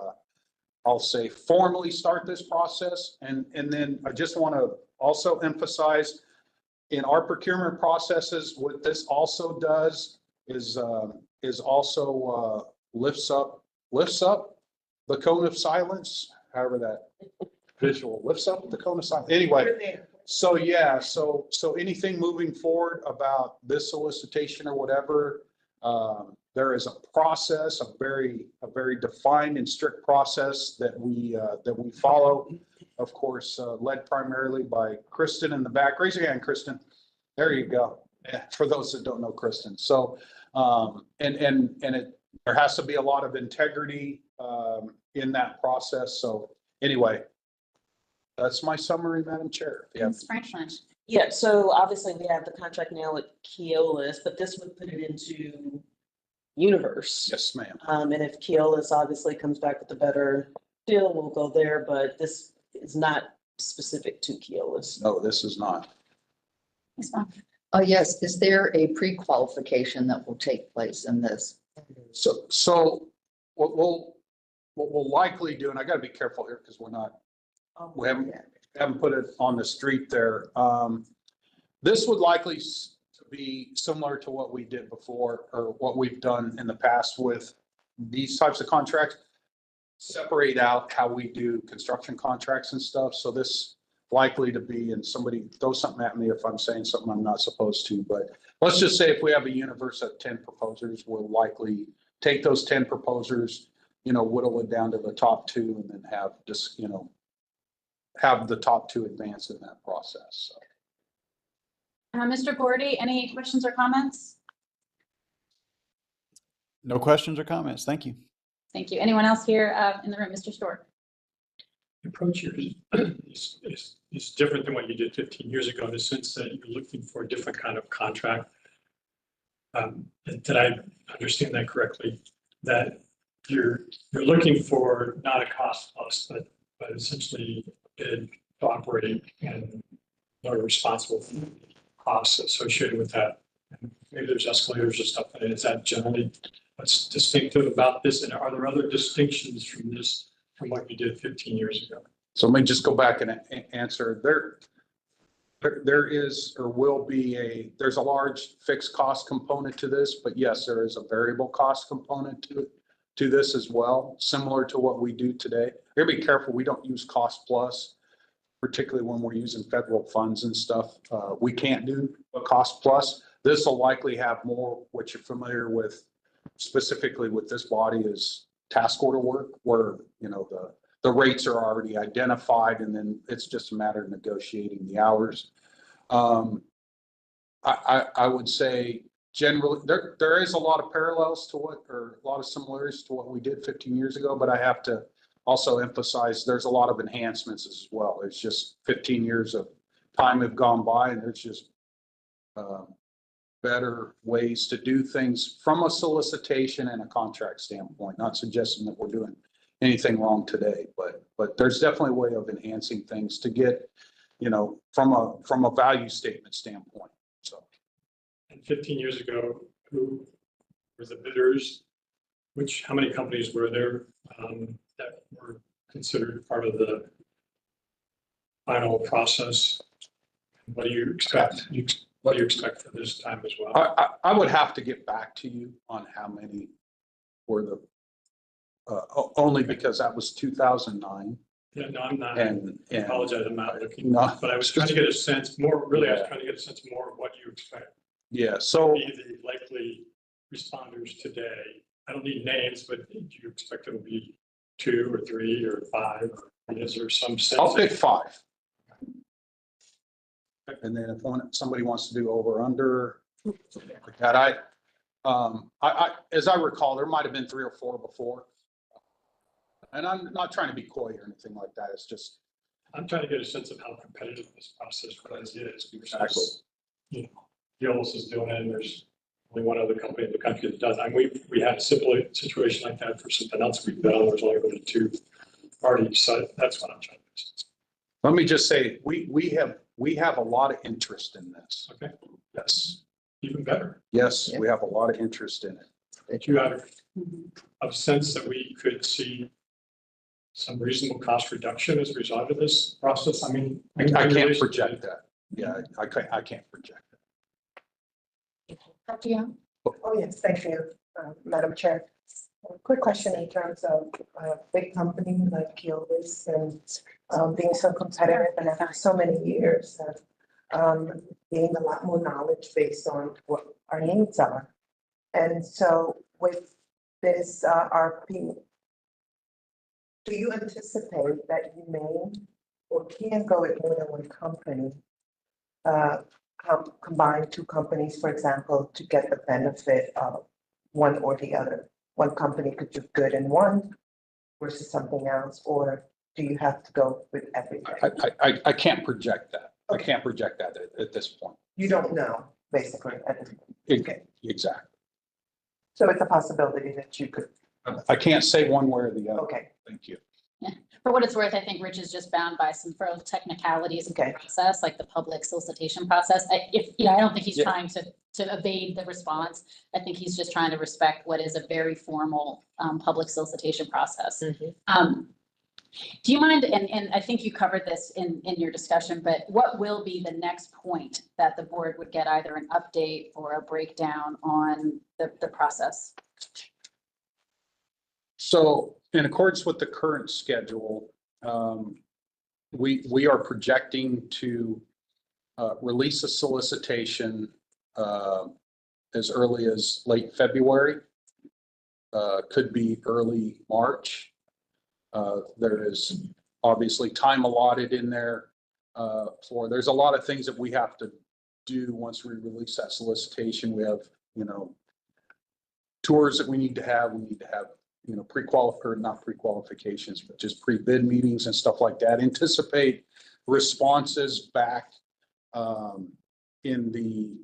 I'll say, formally start this process. And then I just want to also emphasize in our procurement processes, what this also does is also lifts up the cone of silence, however that visual lifts up the cone of silence. Anyway. So yeah, so anything moving forward about this solicitation or whatever, there is a process, a very defined and strict process that we follow. Of course, led primarily by Kristen in the back. Raise your hand, Kristen. There you go. Yeah, for those that don't know Kristen. So there has to be a lot of integrity in that process. So anyway. That's my summary, Madam Chair. Ms. Franklin. Yeah, so obviously we have the contract now with Keolis, but this would put it into Universe. Yes, ma'am. And if Keolis obviously comes back with a better deal, we'll go there, but this is not specific to Keolis. No, this is not. Ms. Vaughn. Yes, is there a pre-qualification that will take place in this? So what we'll likely do, and I got to be careful here because we haven't put it on the street there. This would likely be similar to what we did before or what we've done in the past with these types of contracts. Separate out how we do construction contracts and stuff. So this likely to be, and somebody throw something at me if I'm saying something I'm not supposed to, but let's just say if we have a universe of 10 proposers, we'll likely take those 10 proposers, whittle it down to the top 2 and then have just, have the top 2 advance in that process. So. Mr. Gordy, any questions or comments? No questions or comments. Thank you. Thank you. Anyone else here in the room? Mr. Stork? The approach here is different than what you did 15 years ago in the sense that you're looking for a different kind of contract. Did I understand that correctly? That you're looking for not a cost plus, but essentially bid to operate and are responsible for costs associated with that. And maybe there's escalators or stuff in it. Is that generally what's distinctive about this? And are there other distinctions from this from what you did 15 years ago? So let me just go back and answer. There is or will be there's a large fixed cost component to this, but yes, there is a variable cost component to this as well, similar to what we do today. We gotta be careful we don't use cost plus, particularly when we're using federal funds and stuff. We can't do a cost plus. This will likely have more, what you're familiar with specifically with this body is task order work, where the rates are already identified and then it's just a matter of negotiating the hours. I would say generally there is a lot of parallels to or a lot of similarities to what we did 15 years ago, but I have to also emphasize there's a lot of enhancements as well. It's just 15 years of time have gone by and there's just better ways to do things from a solicitation and a contract standpoint, not suggesting that we're doing anything wrong today, but there's definitely a way of enhancing things to get, from a value statement standpoint. So. And 15 years ago, who were the bidders? How many companies were there that were considered part of the final process? What do you expect? What do you expect for this time as well? I would have to get back to you on how many were the, only because that was 2009. Yeah, no, I'm not. And I apologize, I'm not looking. No, but I was trying to get a sense more, really, I was trying to get a sense more of what you expect. Yeah, so. Be the likely responders today. I don't need names, but do you expect it will be 2 or 3 or 5? Or is there some sense? I'll pick 5. And then if somebody wants to do over under like that, I as I recall, there might have been 3 or 4 before. And I'm not trying to be coy or anything like that. It's just. I'm trying to get a sense of how competitive this process really is. Exactly. Gillis is doing it, and there's only one other company in the country that does. I mean, we had a simple situation like that for something else we've done. There's only really 2 parties, so that's what I'm trying to do. Let me just say, we have a lot of interest in this. Okay. Yes. Even better. Yes, we have a lot of interest in it. That you have a sense that we could see some reasonable cost reduction as a result of this process. I mean, I can't project that. Yeah, I can't project that. Dr. Young? Oh, yes, thank you, Madam Chair. A quick question in terms of a big company like Keolis and being so competitive and after so many years of gained a lot more knowledge based on what our needs are. And so with this RP, do you anticipate that you may or can go with more than one company? Combine 2 companies, for example, to get the benefit of one or the other. One company could do good in one versus something else, or do you have to go with everything? I can't project that. Okay. I can't project that at this point. You don't know, basically. Okay. Exactly. So it's a possibility that you could, I can't say one way or the other. okay, Thank you. For what it's worth, I think Rich is just bound by some further technicalities of the Okay. process, like the public solicitation process. I don't think he's Yeah. trying to evade the response. I think he's just trying to respect what is a very formal public solicitation process. Do you mind, and I think you covered this in your discussion, but what will be the next point that the board would get either an update or a breakdown on the process? So in accordance with the current schedule, we are projecting to release a solicitation as early as late February. Could be early March. There is obviously time allotted in there there's a lot of things that we have to do once we release that solicitation. We have, tours that we need to have. We need to have, not pre-qualifications, but just pre-bid meetings and stuff like that. Anticipate responses back in the,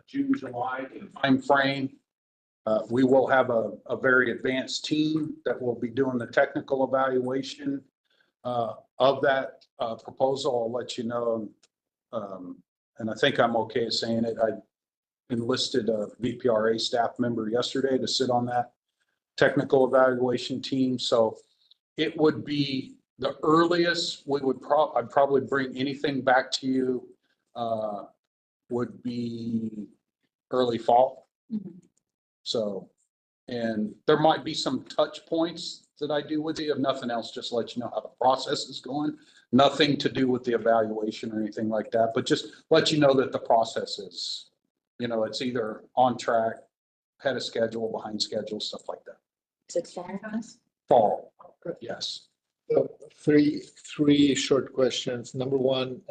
June, July timeframe. We will have a very advanced team that will be doing the technical evaluation of that proposal. I'll let you know. And I think I'm okay saying it. I enlisted a VPRA staff member yesterday to sit on that technical evaluation team. So it would be the earliest we would I'd probably bring anything back to you would be early fall. So, and there might be some touch points that I do with you. If nothing else, just let you know how the process is going. Nothing to do with the evaluation or anything like that, but just let you know that the process is, it's either on track, ahead of schedule, behind schedule, stuff like that. Is it fall? Fall, yes. So three short questions. Number one,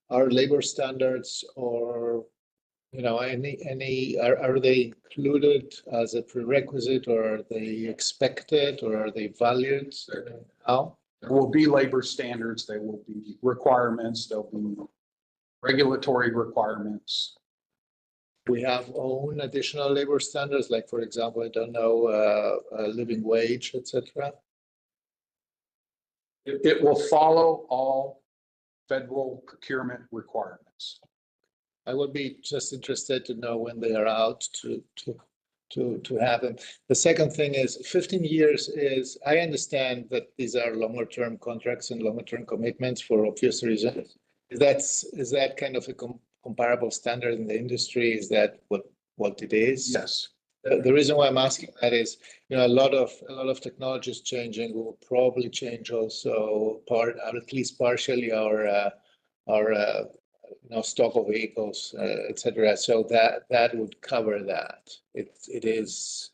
are labor standards or are they included as a prerequisite, or are they expected, or are they valued? How? There will be labor standards. There will be requirements. There'll be regulatory requirements. We have own additional labor standards, like, for example, I don't know, living wage, etc. It will follow all federal procurement requirements. I would be just interested to know when they are out to have them. The second thing is 15 years is, I understand that these are longer term contracts and longer term commitments for obvious reasons. Is that kind of a comparable standard in the industry? Is that what it is? Yes. The reason why I'm asking that is, a lot of technology is changing. Will probably change also at least partially our stock of vehicles, etc. So that would cover that. It is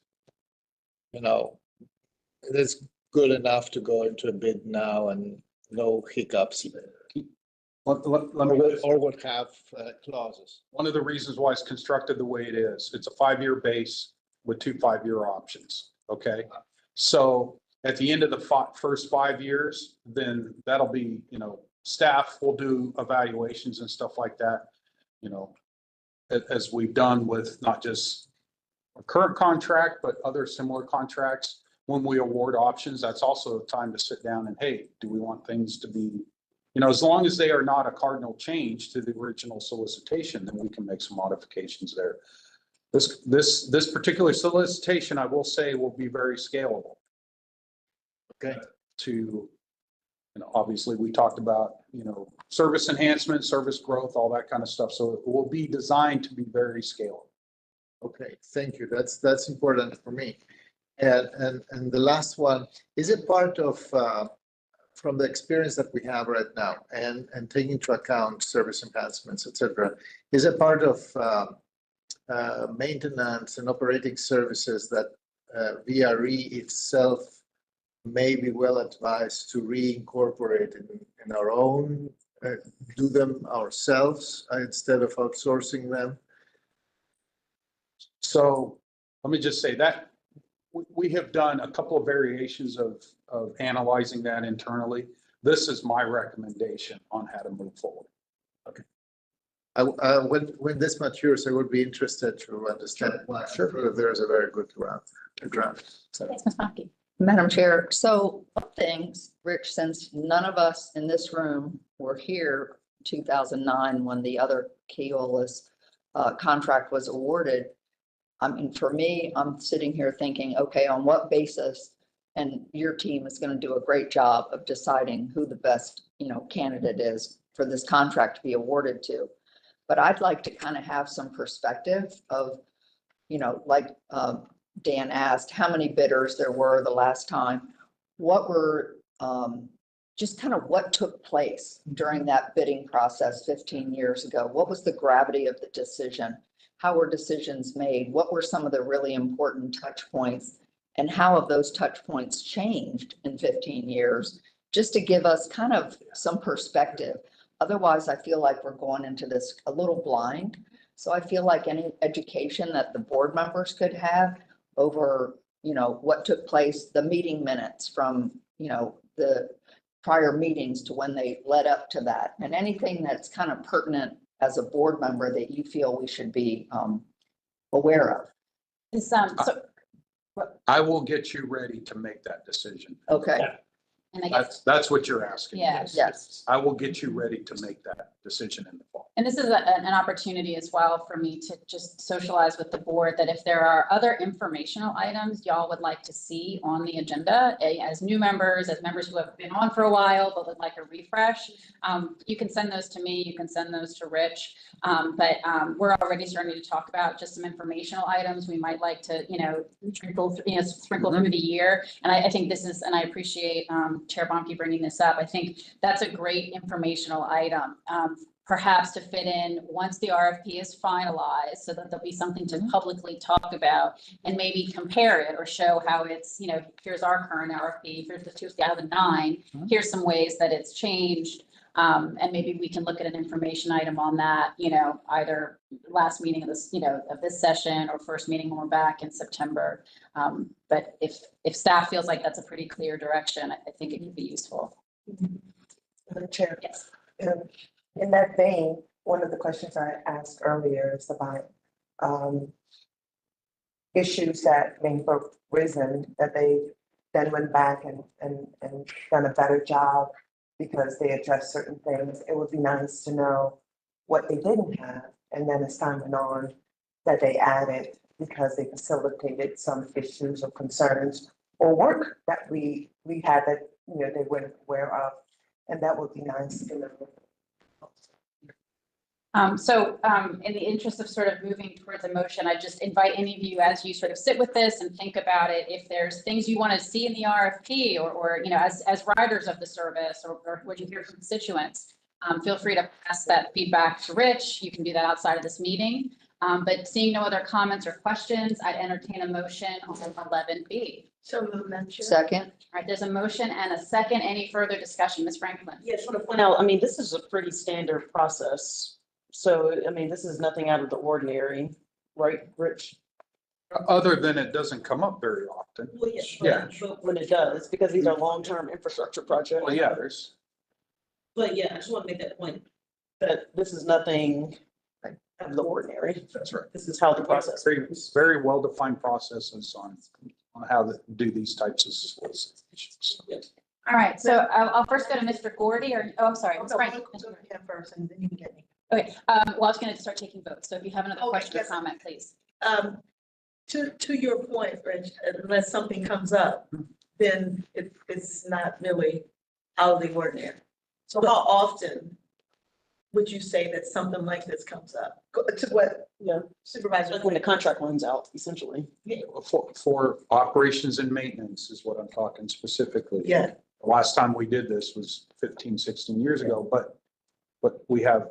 good enough to go into a bid now and no hiccups. Or would have clauses. One of the reasons why it's constructed the way it is, it's a 5-year base with 2 5-year options. Okay. So at the end of the first 5 years, then that'll be, staff will do evaluations and stuff like that, as we've done with not just a current contract, but other similar contracts. When we award options, that's also a time to sit down and, hey, do we want things to be, as long as they are not a cardinal change to the original solicitation, then we can make some modifications there. This particular solicitation, I will say, will be very scalable. Okay. Obviously we talked about, service enhancement, service growth, all that kind of stuff. So it will be designed to be very scalable. Okay, thank you. That's important for me. And the last one, is it part of from the experience that we have right now and taking into account service enhancements, etc., is it part of maintenance and operating services that VRE itself may be well advised to reincorporate in our own, do them ourselves instead of outsourcing them? So let me just say that we have done a couple of variations of analyzing that internally. This is my recommendation on how to move forward. Okay. When this matures, I would be interested to understand why. Sure. There's a very good draft. So. Madam Chair, so one thing, Rich, since none of us in this room were here 2009 when the other Keolis contract was awarded, I mean, for me, I'm sitting here thinking, okay, on what basis? And your team is going to do a great job of deciding who the best, candidate is for this contract to be awarded to. But I'd like to kind of have some perspective of, like Dan asked, how many bidders there were the last time? What were just kind of what took place during that bidding process 15 years ago. What was the gravity of the decision? How were decisions made? What were some of the really important touch points? And how have those touch points changed in 15 years? Just to give us kind of some perspective. Otherwise, I feel like we're going into this a little blind. So I feel like any education that the board members could have over, what took place, the meeting minutes from, the prior meetings to when they led up to that, and anything that's kind of pertinent as a board member that you feel we should be aware of. So, I will get you ready to make that decision. Okay, and I guess, That's what you're asking. Yeah. yes. I will get you ready to make that decision in the fall. and this is an opportunity as well for me to just socialize with the board that if there are other informational items y'all would like to see on the agenda, as new members, as members who have been on for a while but would like a refresh, you can send those to me, you can send those to Rich. But we're already starting to talk about just some informational items we might like to, sprinkle through the year. And I think this is, and I appreciate Chair Bonke bringing this up. I think that's a great informational item. Perhaps to fit in once the RFP is finalized so that there'll be something to publicly talk about and maybe compare it or show how it's, here's our current RFP, here's the 2009, here's some ways that it's changed. And maybe we can look at an information item on that, either last meeting of this, of this session or first meeting when we're back in September. But if staff feels like that's a pretty clear direction, I think it could be useful. Madam Chair. Yes. In that vein, one of the questions I asked earlier is about issues that may have risen that they then went back and done a better job because they addressed certain things. It would be nice to know what they didn't have, and then as time went on, that they added because they facilitated some issues or concerns or work that we had that, they weren't aware of. And that would be nice to know. In the interest of sort of moving towards a motion, I just invite any of you as you sort of sit with this and think about it, if there's things you want to see in the RFP or as riders of the service or what you hear from constituents, feel free to pass that feedback to Rich. You can do that outside of this meeting. But seeing no other comments or questions, I'd entertain a motion on 11B. So moved, Madam Chair. Second, All right, there's a motion and a second. Any further discussion? Ms. Franklin? Yes, I want to point out, this is a pretty standard process. So, this is nothing out of the ordinary, right, Rich? Other than it doesn't come up very often. Well, yes, Yeah. but when it does, because these are long-term infrastructure projects. Well, yeah, there's, But yeah, I just want to make that point, that this is nothing out of the ordinary. that's right. This is how the process Very, is. very well-defined processes on how to do these types of solicitations. All right, so I'll first go to Mr. Gordy I'm sorry, Ms. Go Franklin. ahead first, and then you can get me. Okay, well, I was going to start taking votes. So if you have another Okay, question or yes. comment, please. To your point, Rich, unless something comes up, then it's not really out of the ordinary. So how often would you say that something like this comes up? To what, Supervisor? Like when the contract runs out, essentially. For operations and maintenance is what I'm talking specifically. Yeah. The last time we did this was 15, 16 years ago, but we have,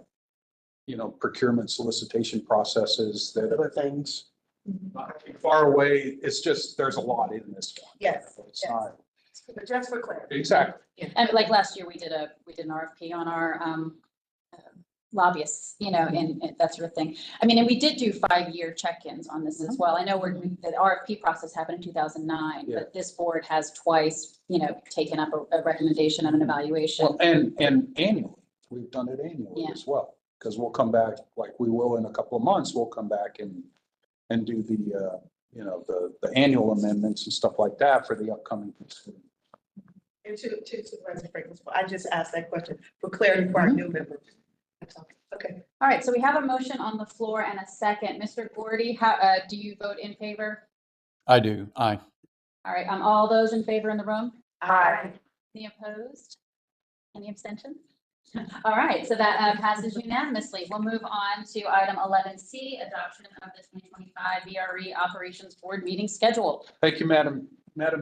procurement solicitation processes that Other things. not too far away. It's just, there's a lot in this one. Yes, It's yes. not, But just for clarity. exactly. And like last year, we did an RFP on our lobbyists, and that sort of thing. And we did do 5-year check-ins on this as well. I know the RFP process happened in 2009, Yeah. but this board has twice, taken up a recommendation and an evaluation. Well, and annually, we've done it annually Yeah. as well, because we'll come back, like we will in a couple of months, we'll come back and do the, the annual amendments and stuff like that for the upcoming. And to Supervisor Franklin's point, I just asked that question for clarity for our new members. That's all. Okay. All right, so we have a motion on the floor and a second. Mr. Gordy, how, do you vote in favor? I do. Aye. All right, all those in favor in the room? Aye. Any opposed? Any abstentions? All right, so that passes unanimously. We'll move on to item 11C, adoption of the 2025 VRE Operations Board meeting schedule. Thank you, Madam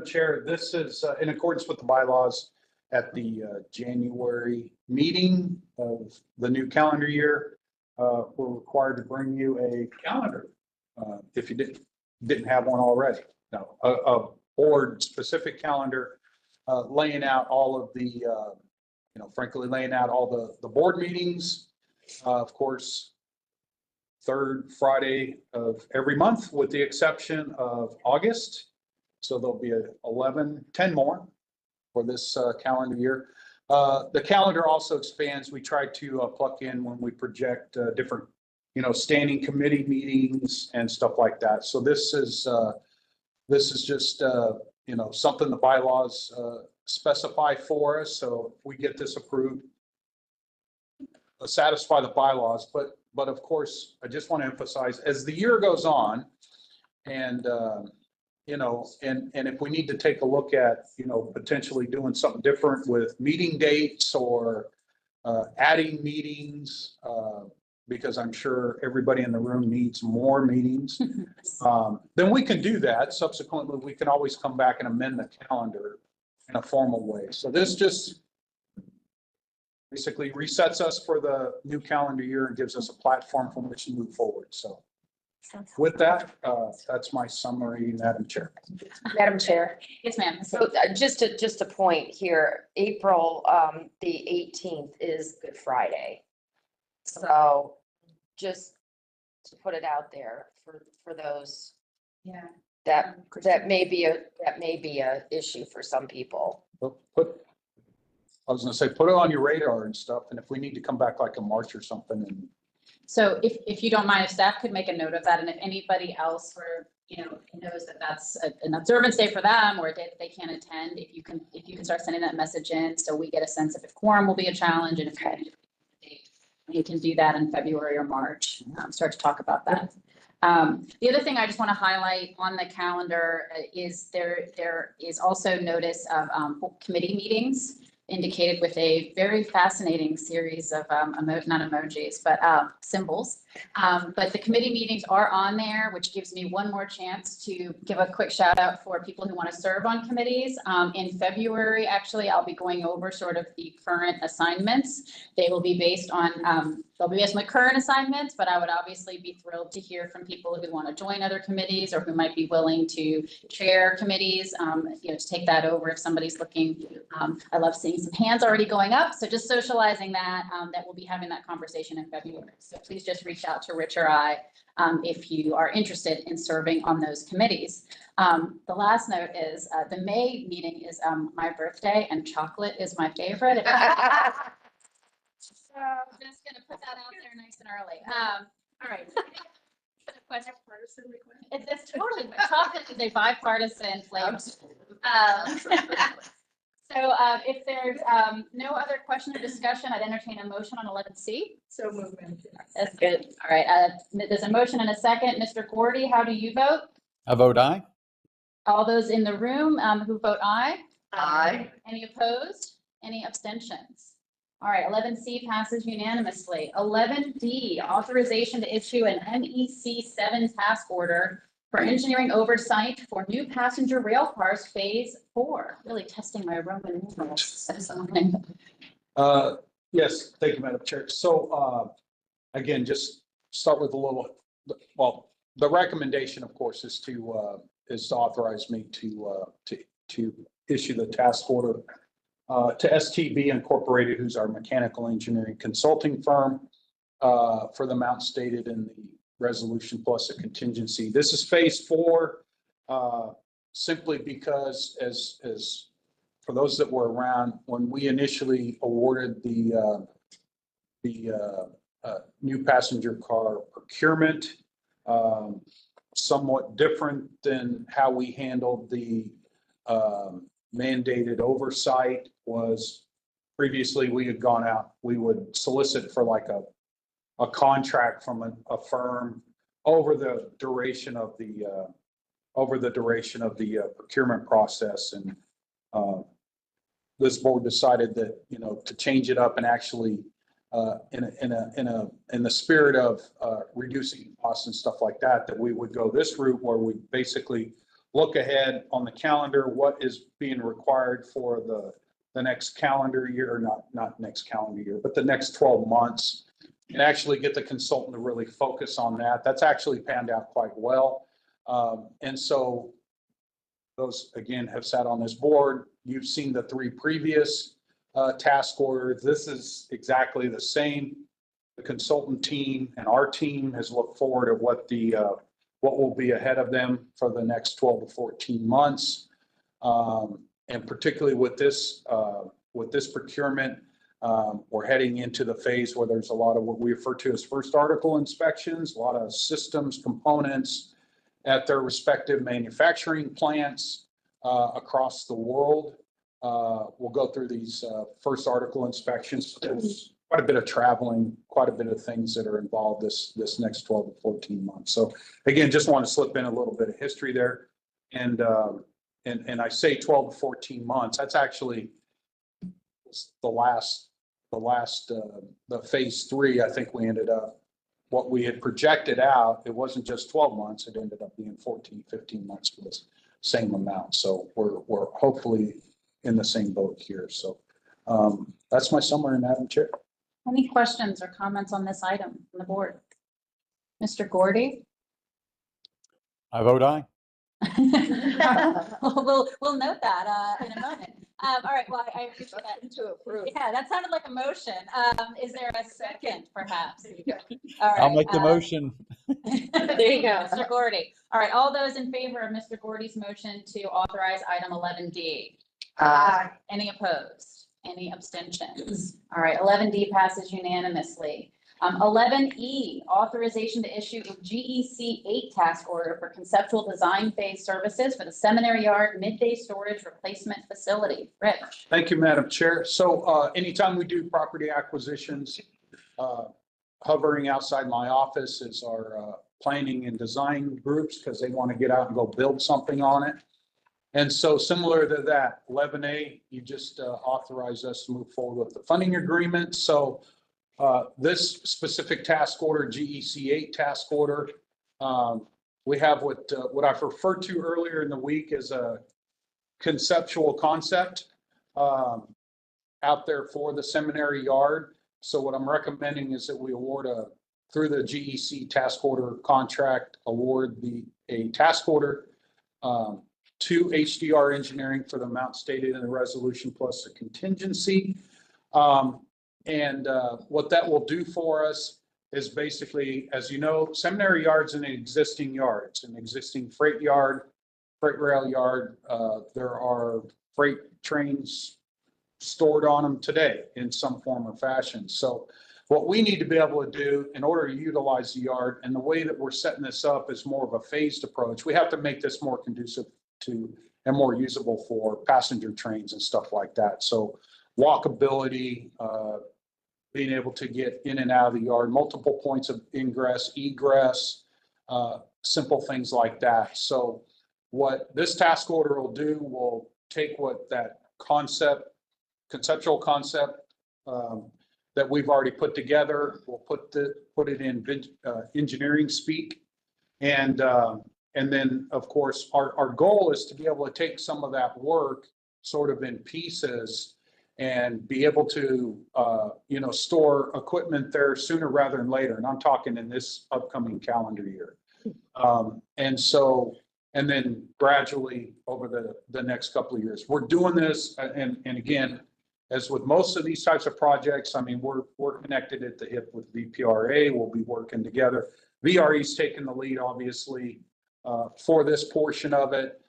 Chair. This is in accordance with the bylaws. at the January meeting of the new calendar year, we're required to bring you a calendar. If you didn't have one already. No, a board specific calendar, laying out all of the, frankly, laying out all the board meetings. Of course, third Friday of every month, with the exception of August. So there'll be 10 more for this calendar year. The calendar also expands. We try to plug in when we project different, standing committee meetings and stuff like that. So this is just, something the bylaws specify for us. So if we get this approved, satisfy the bylaws. But of course, I just want to emphasize, as the year goes on, and and if we need to take a look at, potentially doing something different with meeting dates or adding meetings, because I'm sure everybody in the room needs more meetings, then we can do that. Subsequently, we can always come back and amend the calendar in a formal way. So this just basically resets us for the new calendar year and gives us a platform from which to move forward. So with that, that's my summary, Madam Chair. Madam Chair. Yes, ma'am. So just a point here, April, the 18th is Good Friday. So just to put it out there for those, Yeah. that may be a issue for some people. I was gonna say, put it on your radar and stuff, and if we need to come back like in March or something, and So if you don't mind, if staff could make a note of that, and if anybody else knows that that's an observance day for them or a day that they can't attend, if you can start sending that message in, so we get a sense of if quorum will be a challenge, and if you can do that in February or March, start to talk about that. The other thing I just want to highlight on the calendar is there is also notice of committee meetings indicated with a very fascinating series of not emojis, but symbols. But the committee meetings are on there, which gives me one more chance to give a quick shout out for people who want to serve on committees. In February, actually, I'll be going over sort of the current assignments. They will be based on they'll be based on the current assignments, but I would obviously be thrilled to hear from people who want to join other committees or who might be willing to chair committees, to take that over if somebody's looking. I love seeing some hands already going up. So just socializing that we'll be having that conversation in February. So please just reach out to Rich or I if you are interested in serving on those committees. The last note is the May meeting is my birthday, and chocolate is my favorite. So I'm just going to put that out there nice and early. All right. It's totally, chocolate is a bipartisan flavor. So if there's no other question or discussion, I'd entertain a motion on 11C. So moved, Madam Chair. That's good. All right. There's a motion and a second. Mr. Gordy, how do you vote? I vote aye. All those in the room who vote aye? Aye. Any opposed? Any abstentions? All right, 11C passes unanimously. 11D, authorization to issue an MEC 7 task order for engineering oversight for new passenger rail cars phase 4. Really testing my Roman numerals this morning. yes, thank you, Madam Chair. So again, just start with a little, well, the recommendation, of course, is to authorize me to issue the task order to STB Incorporated, who's our mechanical engineering consulting firm, for the amount stated in the resolution plus a contingency. This is phase 4, simply because as for those that were around when we initially awarded the new passenger car procurement, somewhat different than how we handled the mandated oversight. Was previously we had gone out, we would solicit for like a contract from a firm over the duration of the procurement process, and this board decided that, to change it up and actually in the spirit of reducing costs and stuff like that, that we would go this route where we basically look ahead on the calendar, what is being required for the the next calendar year, or not next calendar year, but the next 12 months, and actually get the consultant to really focus on that. That's actually panned out quite well. And so those, again, have sat on this board. You've seen the 3 previous task orders. This is exactly the same. The consultant team and our team has looked forward at what will be ahead of them for the next 12 to 14 months. And particularly with this procurement, we're heading into the phase where there's a lot of what we refer to as first article inspections, a lot of systems components at their respective manufacturing plants across the world. We'll go through these first article inspections. There's quite a bit of traveling, quite a bit of things that are involved this next 12 to 14 months. So again, just want to slip in a little bit of history there. And I say 12 to 14 months, that's actually the phase 3. I think we ended up, what we had projected out, it wasn't just 12 months, it ended up being 14, 15 months for the same amount. So we're hopefully in the same boat here. So that's my summary, Madam Chair. Any questions or comments on this item from the board? Mr. Gordy? I vote aye. We'll note that in a moment. All right, well, I appreciate that. To approve. Yeah, that sounded like a motion. Is there a second, perhaps? All right. I'll make the motion. There you go, Mr. Gordy. All right, all those in favor of Mr. Gordy's motion to authorize item 11D? Any opposed? Any abstentions? All right, 11D passes unanimously. 11E, authorization to issue a GEC 8 task order for conceptual design phase services for the Seminary Yard Midday Storage Replacement Facility. Rich. Thank you, Madam Chair. So anytime we do property acquisitions, hovering outside my office is our planning and design groups, because they want to get out and go build something on it. And so similar to that, 11A, you just authorize us to move forward with the funding agreement. So this specific task order, GEC 8 task order, we have what I've referred to earlier in the week as a conceptual concept out there for the Seminary Yard. So what I'm recommending is that we award through the GEC task order contract, award a task order to HDR Engineering for the amount stated in the resolution plus a contingency. And what that will do for us is basically, as you know, Seminary Yard's an existing yard. It's an existing freight yard, freight rail yard. There are freight trains stored on them today in some form or fashion. So what we need to be able to do in order to utilize the yard, and the way that we're setting this up is more of a phased approach. We have to make this more conducive to and more usable for passenger trains and stuff like that. So walkability, being able to get in and out of the yard, multiple points of ingress, egress, simple things like that. So what this task order will do, will take what that conceptual concept that we've already put together, we'll put it in engineering speak. And then, of course, our goal is to be able to take some of that work sort of in pieces and be able to, store equipment there sooner rather than later. And I'm talking in this upcoming calendar year. And then gradually over the next couple of years, we're doing this. And again, as with most of these types of projects, I mean, we're connected at the hip with VPRA. We'll be working together. VRE's taking the lead, obviously, for this portion of it,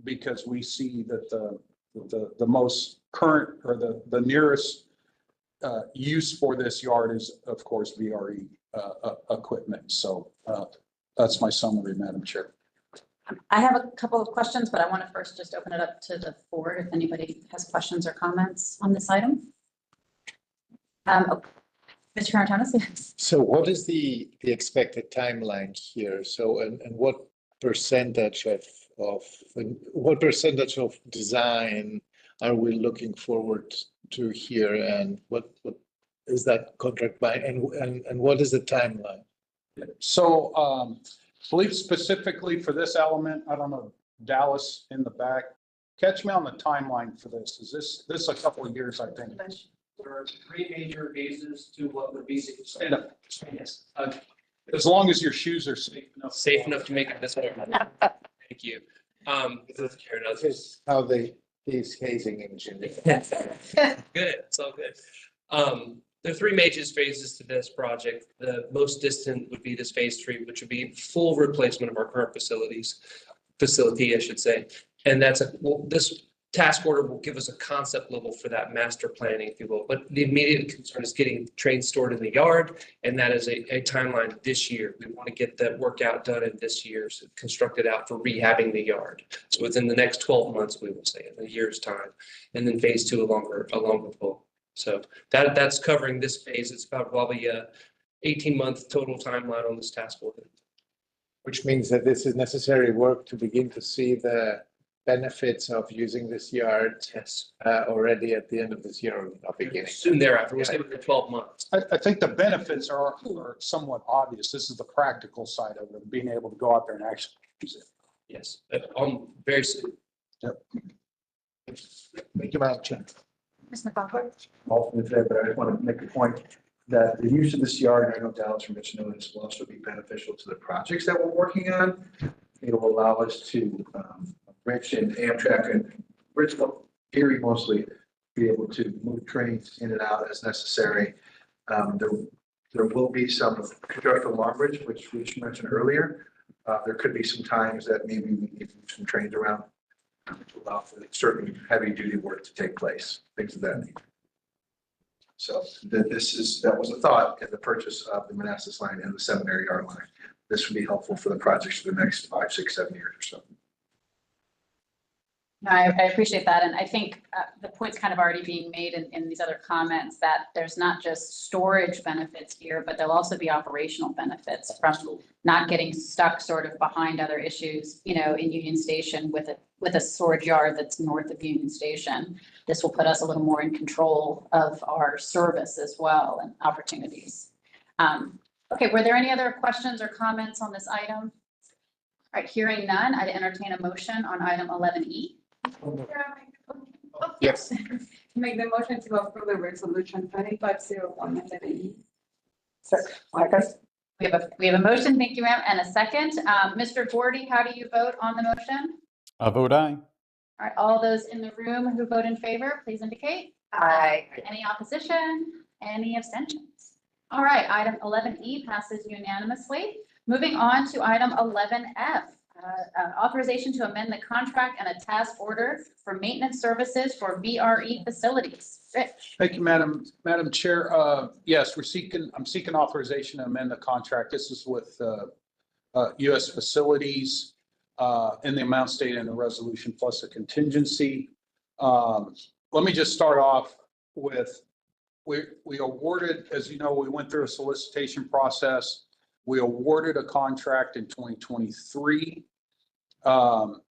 because we see that the most current or the nearest use for this yard is, of course, VRE equipment. So that's my summary, Madam Chair. I have a couple of questions, but I want to first just open it up to the board if anybody has questions or comments on this item. Mr. Karantanis, yes. So what is the expected timeline here? So, and what percentage of design are we looking forward to here? And what is that contract by, and what is the timeline? So I believe specifically for this element, I don't know, Dallas in the back, catch me on the timeline for this. Is this a couple of years, I think? There are three major phases to what would be. Stand up. Yes. As long as your shoes are safe enough. Safe enough to make it this way. Thank you. This is how these hazing engine. Good, it's all good. There are three major phases to this project. The most distant would be this phase 3, which would be full replacement of our current facility, I should say. And that's this task order will give us a concept level for that master planning, if you will. But the immediate concern is getting trains stored in the yard, and that is a timeline this year. We want to get that workout done in this year, so constructed out for rehabbing the yard. So within the next 12 months, we will say, in a year's time. And then phase 2 a longer pull. So that's covering this phase. It's about probably a 18-month total timeline on this task order. Which means that this is necessary work to begin to see the benefits of using this yard. Yes. Already at the end of this year or not beginning. Soon thereafter, we'll say within 12 months. I think the benefits are somewhat obvious. This is the practical side of it, being able to go out there and actually use it. Yes, very soon. Yep. Thank you, Madam Chair. Ms. McCauley? Ultimately, but I just want to make a point that the use of this yard, and I know Dallas from Mitchell this will also be beneficial to the projects that we're working on. It will allow us to, Rich and Amtrak and Bridgeville, Erie mostly, be able to move trains in and out as necessary. There will be some construction along bridge, which Rich mentioned earlier. There could be some times that maybe we need to move some trains around to allow for certain heavy duty work to take place, things of that nature. So that was a thought in the purchase of the Manassas line and the Seminary Yard line. This would be helpful for the projects for the next 5, 6, 7 years or so. No, I appreciate that. And I think the point's kind of already being made in these other comments that there's not just storage benefits here, but there'll also be operational benefits from not getting stuck sort of behind other issues, in Union Station with a storage yard that's north of Union Station. This will put us a little more in control of our service as well and opportunities. Okay, were there any other questions or comments on this item? All right, hearing none, I'd entertain a motion on item 11E. Yes. Make the motion to approve the resolution 2501. We have a motion, thank you, ma'am, and a second. Mr. Gordy, how do you vote on the motion? I vote aye. All right, all those in the room who vote in favor, please indicate. Aye. Any opposition? Any abstentions? All right, item 11E passes unanimously. Moving on to item 11F. Authorization to amend the contract and a task order for maintenance services for VRE facilities. Rich. Thank you, Madam Chair. Yes, I'm seeking authorization to amend the contract. This is with U.S. Facilities in the amount stated in the resolution plus a contingency. Let me just start off with, we awarded, as you know, we went through a solicitation process. We awarded a contract in 2023 for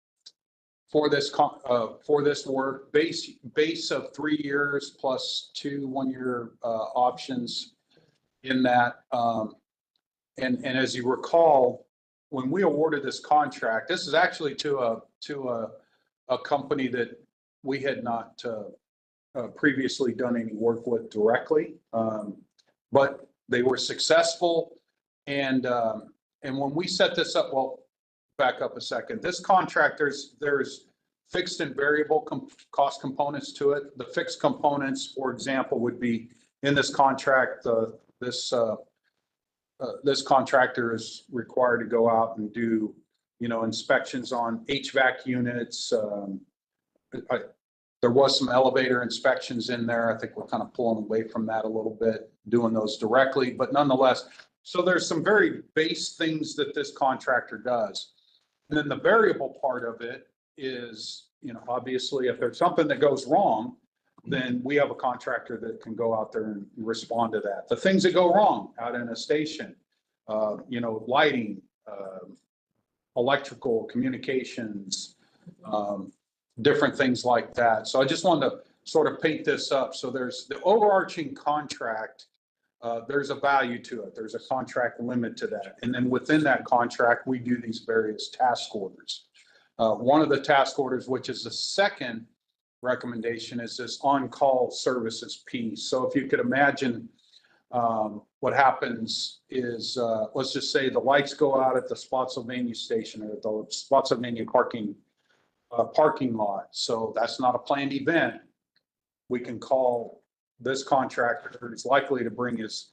this work, base of 3 years plus 2 one-year options in that. And as you recall, when we awarded this contract, this is actually to a company that we had not previously done any work with directly, but they were successful. And when we set this up, well, back up a second. This contract, there's fixed and variable cost components to it. The fixed components, for example, would be in this contract. This contractor is required to go out and do, inspections on HVAC units. There was some elevator inspections in there. I think we're kind of pulling away from that a little bit, doing those directly, but nonetheless. So there's some very base things that this contractor does. And then the variable part of it is, obviously if there's something that goes wrong, then we have a contractor that can go out there and respond to that. The things that go wrong out in a station, lighting, electrical, communications, different things like that. So I just wanted to sort of paint this up. So there's the overarching contract. There's a value to it. There's a contract limit to that. And then within that contract, we do these various task orders. One of the task orders, which is the second recommendation, is this on-call services piece. So if you could imagine, what happens is, let's just say the lights go out at the Spotsylvania station or the Spotsylvania parking lot. So that's not a planned event. We can call this contractor who's likely to bring his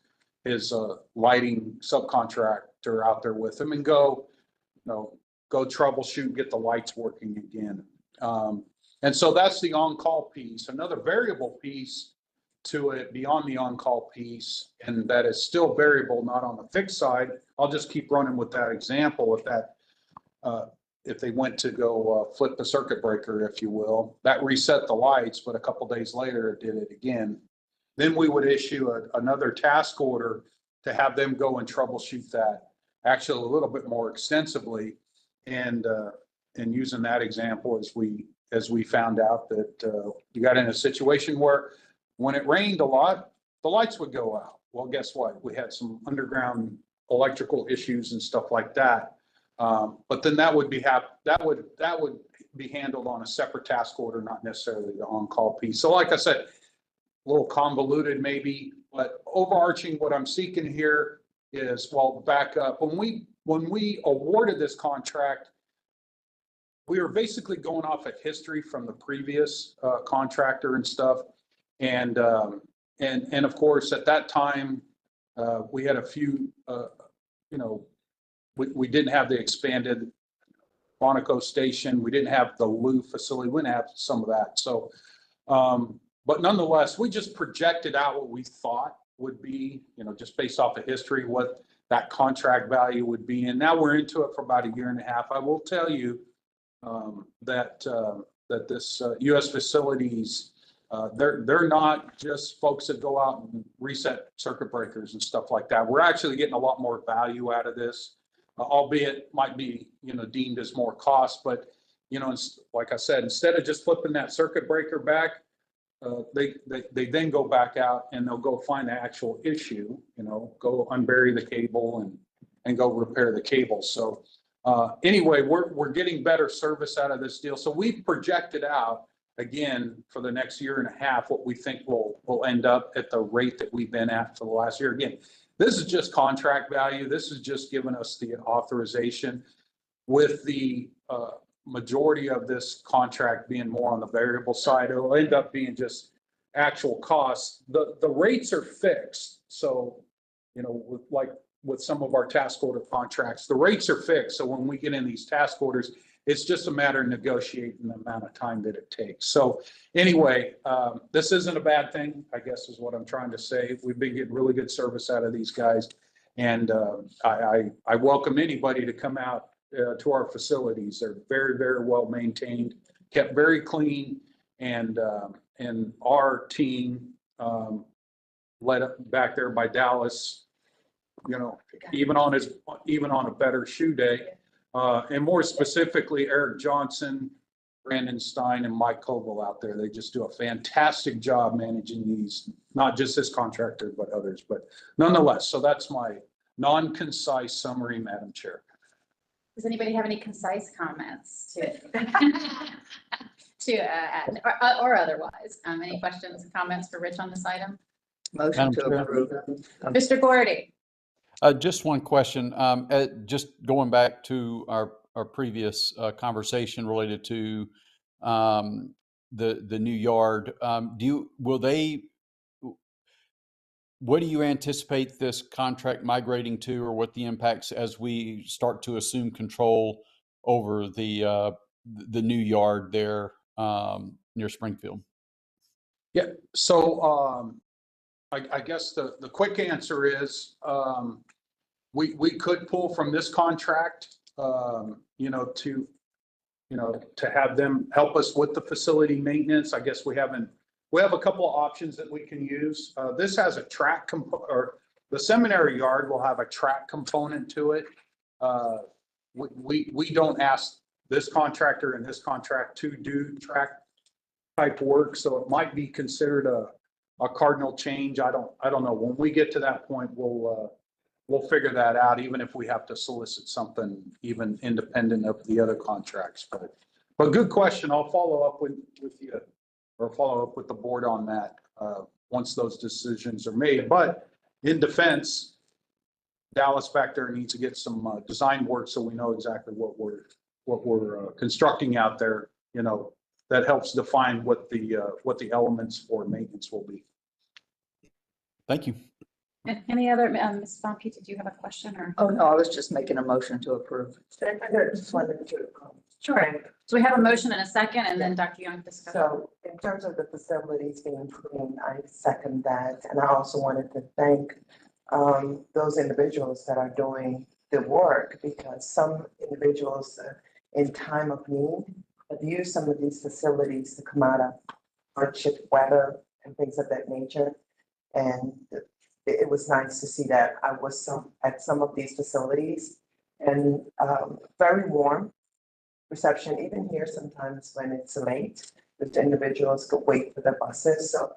lighting subcontractor out there with him and go troubleshoot, get the lights working again. And so that's the on-call piece. Another variable piece to it beyond the on-call piece, and that is still variable, not on the fixed side. I'll just keep running with that example. If they went to go flip the circuit breaker, if you will, that reset the lights, but a couple days later it did it again. Then we would issue another task order to have them go and troubleshoot that actually a little bit more extensively. And using that example, as we found out that you got in a situation where when it rained a lot, the lights would go out. Well, guess what? We had some underground electrical issues and stuff like that. But then that would be handled on a separate task order, not necessarily the on-call piece. So like I said, a little convoluted maybe, but overarching what I'm seeking here is, well, back up. When we awarded this contract, we were basically going off of history from the previous contractor and stuff. And of course, at that time, we had a few, we didn't have the expanded Quantico station. We didn't have the Lou facility. We didn't have some of that. So, but nonetheless, we just projected out what we thought would be, just based off of history, what that contract value would be. And now we're into it for about a year and a half. I will tell you that this U.S. facilities, they're not just folks that go out and reset circuit breakers and stuff like that. We're actually getting a lot more value out of this, albeit might be, deemed as more cost. But, like I said, instead of just flipping that circuit breaker back, they then go back out and they'll go find the actual issue, go unbury the cable and go repair the cable. So anyway, we're getting better service out of this deal. So we've projected out, again, for the next year and a half, what we think will end up at the rate that we've been at for the last year. Again, this is just contract value. This is just giving us the authorization, with the majority of this contract being more on the variable side. It'll end up being just actual costs. The rates are fixed. So, with some of our task order contracts, the rates are fixed. So when we get in these task orders, it's just a matter of negotiating the amount of time that it takes. So anyway, this isn't a bad thing, I guess is what I'm trying to say. We've been getting really good service out of these guys. And I welcome anybody to come out to our facilities. They're very, very well maintained, kept very clean. And our team, led up back there by Dallas, even on a better shoe day. And more specifically, Eric Johnson, Brandon Stein, and Mike Koval out there. They just do a fantastic job managing these, not just this contractor, but others. But nonetheless, so that's my non-concise summary, Madam Chair. Does anybody have any concise comments to add, or otherwise? Any questions and comments for Rich on this item? Motion to Madam Chair. approve. Mr. Gordy? Just one question, just going back to our previous conversation related to the new yard. What do you anticipate this contract migrating to, or what the impacts as we start to assume control over the new yard there near Springfield? Yeah, so I guess the quick answer is we could pull from this contract, to have them help us with the facility maintenance. I guess we have a couple of options that we can use. This has a track or the seminary yard will have a track component to it. We don't ask this contractor and this contract to do track type work, so it might be considered a cardinal change. I don't know. When we get to that point, we'll we'll figure that out, even if we have to solicit something even independent of the other contracts. But good question. I'll follow up with you or follow up with the board on that once those decisions are made. But in defense, Dallas back there needs to get some design work so we know exactly what we're constructing out there. You know, that helps define what the elements for maintenance will be. Thank you. Any other, Ms. Bonke, did you have a question or? Oh, no, I was just making a motion to approve. I just wanted to. Sure. So we have a motion and a second, and then Dr. Young discuss. So in terms of the facilities being clean, I second that. And I also wanted to thank those individuals that are doing the work, because some individuals in time of need have used some of these facilities to come out of hardship weather and things of that nature. And it was nice to see that. I was at some of these facilities, and very warm reception, even here sometimes when it's late, the individuals could wait for the buses. So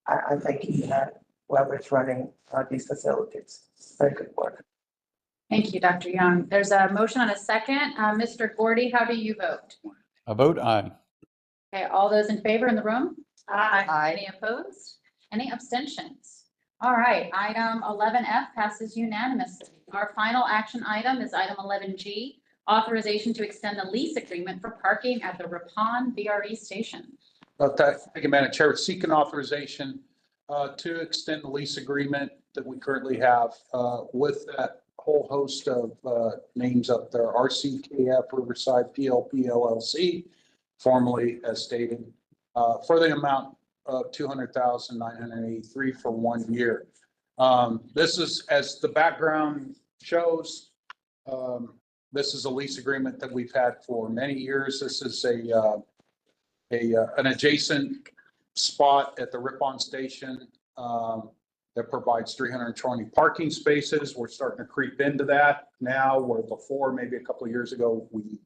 I thank you that whoever's running these facilities. Very good work. Thank you, Dr. Young. There's a motion and a second. Mr. Gordy, how do you vote? I vote aye. Okay, all those in favor in the room? Aye. Any opposed? Any abstentions? All right, item 11F passes unanimously. Our final action item is item 11G, authorization to extend the lease agreement for parking at the Ripon VRE station. Thank you, Madam Chair. Seeking authorization to extend the lease agreement that we currently have with that whole host of names up there, RCKF Riverside PLP LLC, formerly as stated, for the amount of $200,983 for 1 year. This is, as the background shows, this is a lease agreement that we've had for many years. This is an adjacent spot at the Ripon station that provides 320 parking spaces. We're starting to creep into that now, where before, maybe a couple of years ago, we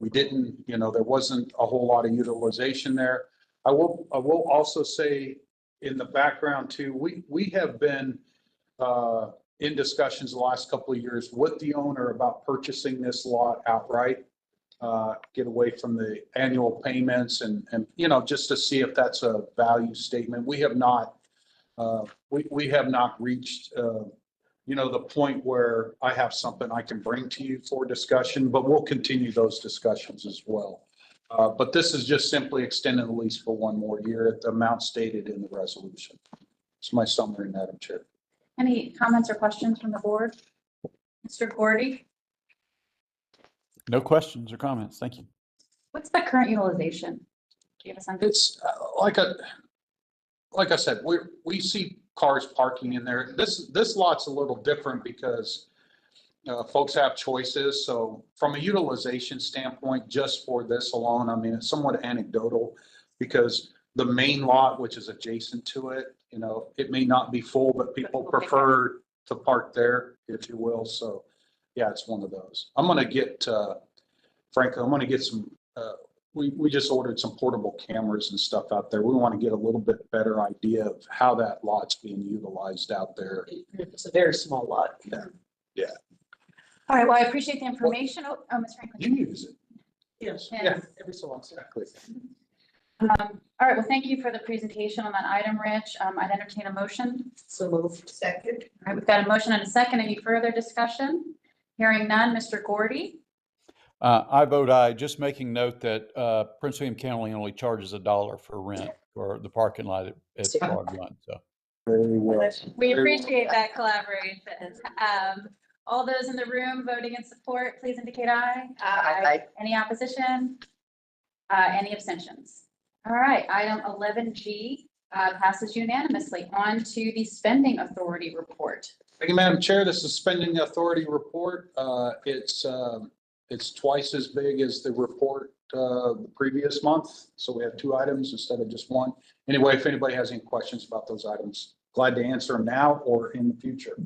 didn't, you know, there wasn't a whole lot of utilization there. I will also say in the background too, we have been in discussions the last couple of years with the owner about purchasing this lot outright, get away from the annual payments and you know, just to see if that's a value statement. We have not reached you know, the point where I have something I can bring to you for discussion, but we'll continue those discussions as well. But this is just simply extending the lease for 1 more year at the amount stated in the resolution. It's my summary, Madam Chair. Any comments or questions from the board? Mr. Gordy, No questions or comments. Thank you. what's the current utilization? Do you have a sense? It's like I said, we see cars parking in there. This lot's a little different because folks have choices. So from a utilization standpoint, just for this alone, I mean, it's somewhat anecdotal because the main lot, which is adjacent to it, you know, it may not be full, but people prefer to park there, if you will. So yeah, it's one of those. I'm going to get, frankly, I'm going to get some, we just ordered some portable cameras and stuff out there. We want to get a little bit better idea of how that lot's being utilized out there. It's a very small lot. Yeah. All right, well, I appreciate the information. Oh, Ms. Franklin. You use it. Yes, Yeah. every so often. Exactly. All right, well, thank you for the presentation on that item, Rich. I'd entertain a motion. So moved. Second. All right, we've got a motion and a second. Any further discussion? Hearing none, Mr. Gordy? I vote aye. Just making note that Prince William County only charges $1 for rent for the parking lot at Broadrun. So Very well. We appreciate that collaboration. All those in the room voting in support, please indicate aye. Aye. Any opposition? Any abstentions? All right, item 11G passes unanimously. On to the spending authority report. Thank you, Madam Chair. This is spending authority report. It's twice as big as the report the previous month. So we have 2 items instead of just 1. Anyway, if anybody has any questions about those items, glad to answer them now or in the future.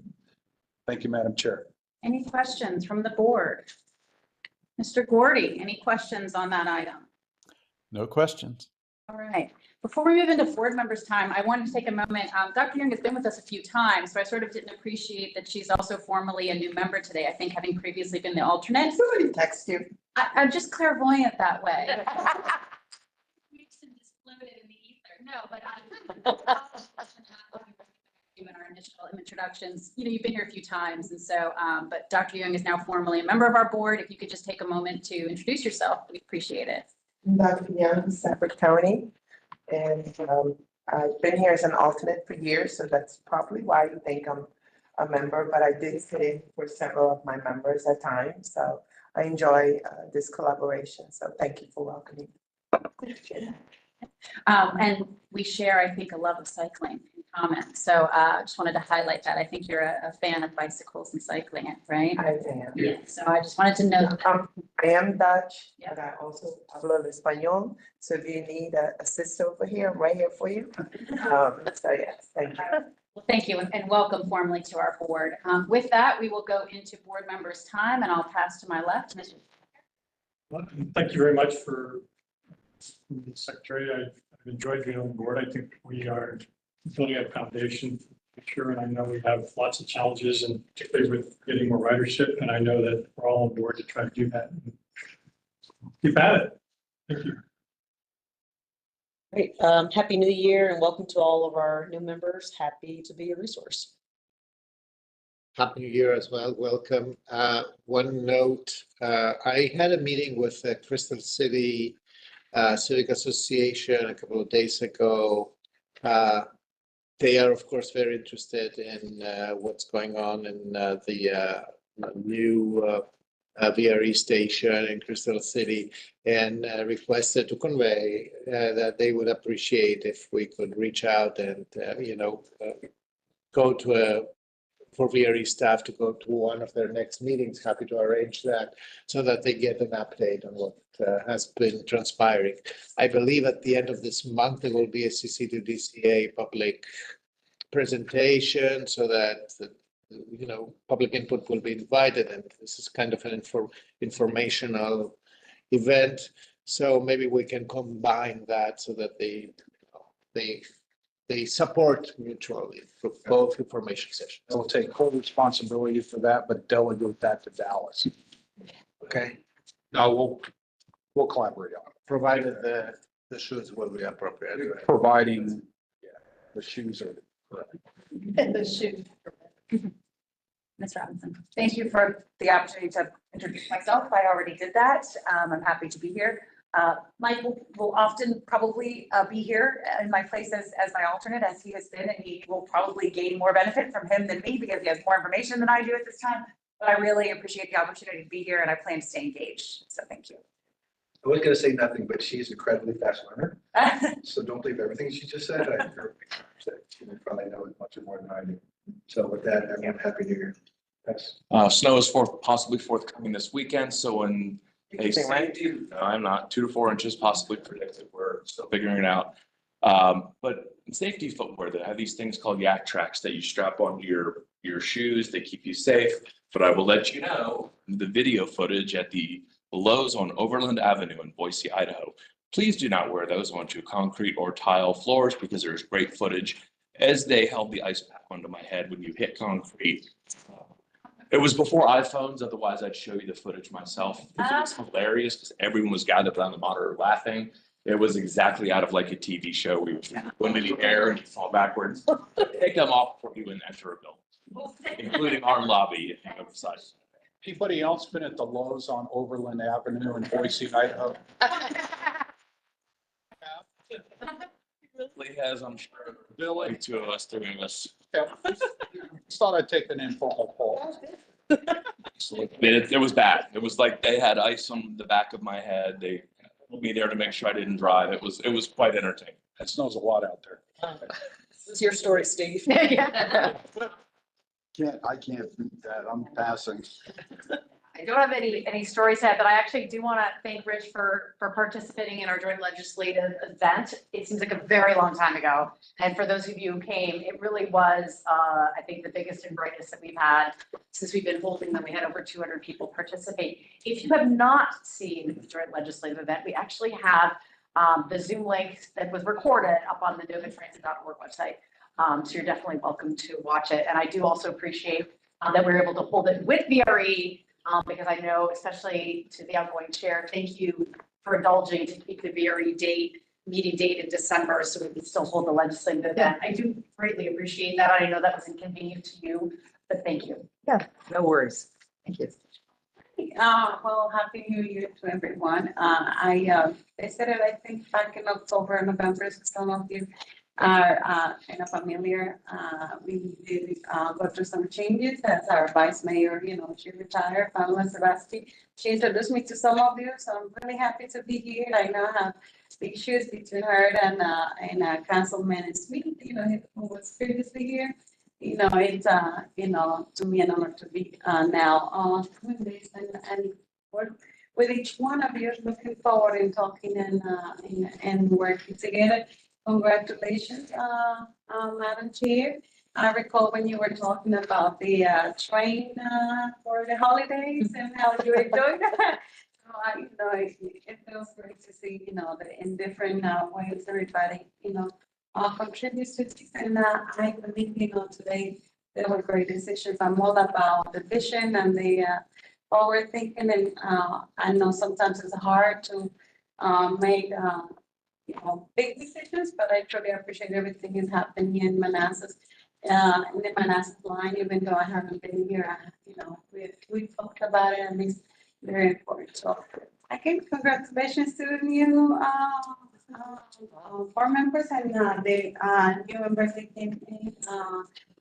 Thank you, Madam Chair. Any questions from the board? Mr. Gordy, any questions on that item? no questions. All right, Before we move into board members' time, I wanted to take a moment. Dr. Young has been with us a few times, so I sort of didn't appreciate that she's also formally a new member today. I think having previously been the alternate. Somebody text you. I'm just clairvoyant that way. Mixed and exploded in the ether. No, but in our initial introductions, you've been here a few times, and so, but Dr. Young is now formally a member of our board. If you could just take a moment to introduce yourself, we'd appreciate it. Dr. Young, Stafford County, and I've been here as an alternate for years, so that's probably why you think I'm a member, but I did sit in for several of my members at times, so I enjoy this collaboration, so thank you for welcoming. And we share, I think, a love of cycling in common. So I just wanted to highlight that. I think you're a fan of bicycles and cycling, right? I am. Yeah. So I just wanted to know that. I am Dutch, Yeah. but I also hablo español, so if you need an assist over here, I'm right here for you. So yes, thank you. Well, thank you and welcome formally to our board. With that, we will go into board members' time, and I'll pass to my left. Mr. Thank you very much for the secretary. I've enjoyed being on board. I think we are building a foundation for sure. And I know we have lots of challenges, and particularly with getting more ridership. And I know that we're all on board to try to do that. Keep at it. Thank you. Great. Happy New Year and welcome to all of our new members. Happy to be a resource. Happy New Year as well. Welcome. One note, I had a meeting with the Crystal City Civic Association a couple of days ago. They are, of course, very interested in what's going on in the new VRE station in Crystal City, and requested to convey that they would appreciate if we could reach out and, go to for VRE staff to go to one of their next meetings. Happy to arrange that so that they get an update on what has been transpiring. I believe at the end of this month, there will be a CC to DCA public presentation so that public input will be invited, and this is kind of an informational event. So maybe we can combine that so that they support mutually for both information sessions. We'll take full responsibility for that, but delegate that to Dallas. Okay? No, we'll collaborate on it. Provided the shoes will be appropriate. Providing the shoes are correct. And the shoe. Ms. Robinson. Thank you for the opportunity to introduce myself. I already did that. I'm happy to be here. Mike will often probably be here in my place as my alternate, as he has been, and he will probably gain more benefit from him than me because he has more information than I do at this time. But I really appreciate the opportunity to be here, and I plan to stay engaged. So thank you. I was gonna say nothing, but she's an incredibly fast learner, so don't believe everything she just said. I heard that she probably knows much more than I do. So with that, everyone, happy New Year. Yes. Snow is possibly forthcoming this weekend, so when they say, no, I'm not, 2 to 4 inches possibly predicted. We're still figuring it out. But in safety footwear, they have these things called yak tracks that you strap onto your shoes. They keep you safe. But I will let you know the video footage at the Lowe's on Overland Avenue in Boise, Idaho. Please do not wear those onto concrete or tile floors because there's great footage as they held the ice pack onto my head when you hit concrete. It was before iPhones, otherwise I'd show you the footage myself. It was hilarious because everyone was gathered around the monitor laughing. It was exactly out of like a TV show. We would go into the air and fall backwards. Take them off before you would enter a building, including our lobby if you have size. Anybody else been at the Lowe's on Overland Avenue in Boise, Idaho? Billy has, I'm sure. Billy, 2 of us, 3 of us. Just thought I'd take an informal poll. It was bad. It was like they had ice on the back of my head. They put me there to make sure I didn't drive. It was quite entertaining. It snows a lot out there. This is your story, Steve. Yeah. I can't beat that. I'm passing. I don't have any stories yet, but I actually do want to thank Rich for participating in our joint legislative event. It seems like a very long time ago. And for those of you who came, it really was, I think, the biggest and brightest that we've had since we've been holding them. We had over 200 people participate. If you have not seen the joint legislative event, we actually have the Zoom link that was recorded up on the novatransit.org website. So you're definitely welcome to watch it. And I do also appreciate that we were able to hold it with VRE because I know, especially to the outgoing chair, thank you for indulging to keep the VRE meeting date in December so we can still hold the legislative event. I do greatly appreciate that. I know that was inconvenient to you, but thank you. Yeah, no worries. Thank you. Well, happy New Year to everyone. I said it, I think, back in October, November, so some of you are kind of familiar. We did go through some changes as our vice mayor, she retired, Pamela Sebastian. She introduced me to some of you, so I'm really happy to be here. I know I have issues between her and Councilman Smith, who was previously here. It's to me an honor to be now doing this and work with each one of you. Looking forward in talking and working together. Congratulations, Madam Chair. I recall when you were talking about the train for the holidays and how you enjoyed that. So it feels great to see, in different ways everybody, contributes to this. And I believe, today there were great decisions. I'm all about the vision and the forward thinking. And I know sometimes it's hard to make, big decisions, but I truly appreciate everything that's happening in Manassas. In the Manassas line, even though I haven't been here, we talked about it and it's very important. So again, congratulations to the new board members and the new members that came in.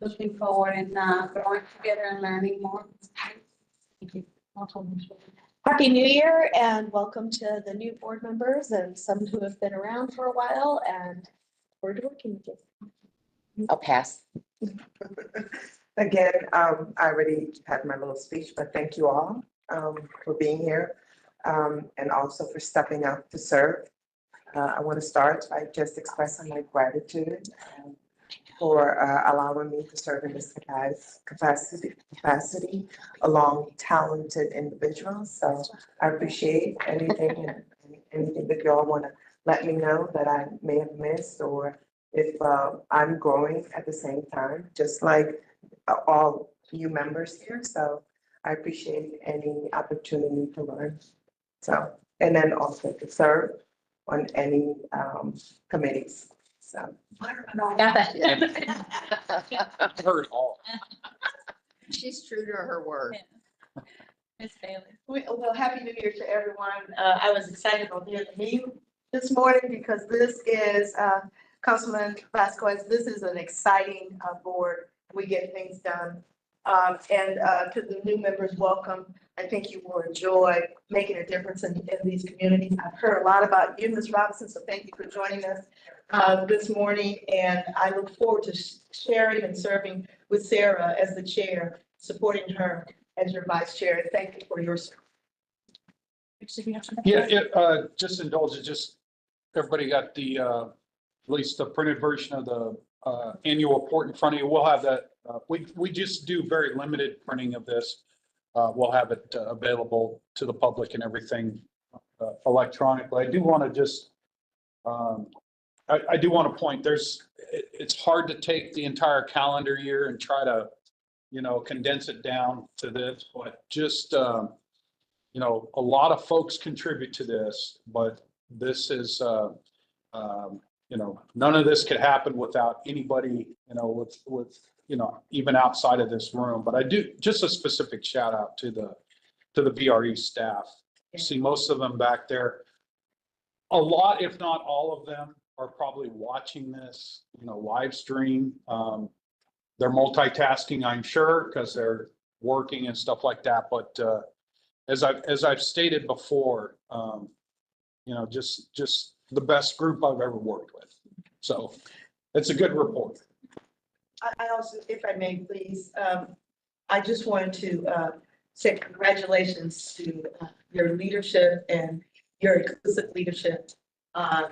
Looking forward and growing together and learning more. Thank you. Happy New Year and welcome to the new board members and some who have been around for a while and forward to working with you. I'll pass. Again, I already had my little speech, but thank you all for being here and also for stepping up to serve. I want to start by just expressing my gratitude for allowing me to serve in this capacity along talented individuals. So I appreciate anything that you all want to let me know that I may have missed, or if I'm growing at the same time, just like all you members here. So I appreciate any opportunity to learn. So, and then also to serve on any committees. So. Heard all. She's true to her word. Ms. Bailey. Well, happy New Year to everyone. I was excited about being with you this morning because this is Councilman Vasquez. This is an exciting board. We get things done. And to the new members, welcome. I think you will enjoy making a difference in these communities. I've heard a lot about you, Ms. Robinson, so thank you for joining us this morning. And I look forward to sharing and serving with Sarah as the chair, supporting her as your vice chair. And thank you for your service. Yeah, just indulge it. Just everybody got the at least the printed version of the annual report in front of you. We'll have that. We just do very limited printing of this. We'll have it available to the public and everything electronically. I do want to just I do want to point. It's hard to take the entire calendar year and try to condense it down to this, but just a lot of folks contribute to this, but this is none of this could happen without anybody with even outside of this room. But I do just a specific shout out to the VRE staff. You see most of them back there. A lot, if not all of them, are probably watching this live stream. They're multitasking, I'm sure, because they're working and stuff like that. But as I've stated before, just the best group I've ever worked with. So it's a good report. I also, if I may, please, I just wanted to say congratulations to your leadership and your inclusive leadership.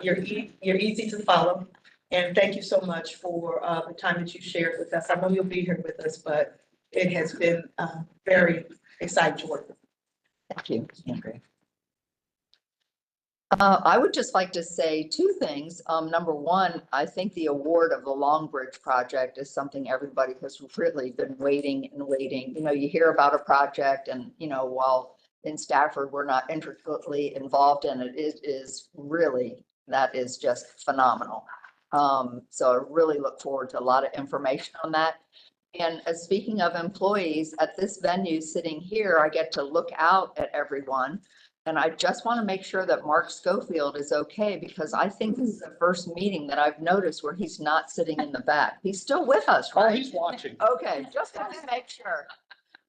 You're easy to follow. And thank you so much for the time that you shared with us. I know you'll be here with us, but it has been very exciting to work with. Thank you. Okay. I would just like to say two things. Number one, I think the award of the Long Bridge project is something everybody has really been waiting and waiting. You know, you hear about a project and, you know, while in Stafford, we're not intricately involved in it, it is really, that is just phenomenal. So I really look forward to a lot of information on that. And speaking of employees, at this venue sitting here, I get to look out at everyone. And I just want to make sure that Mark Schofield is okay, because I think this is the first meeting that I've noticed where he's not sitting in the back. He's still with us, Oh, right? he's watching. Okay, just want to make sure.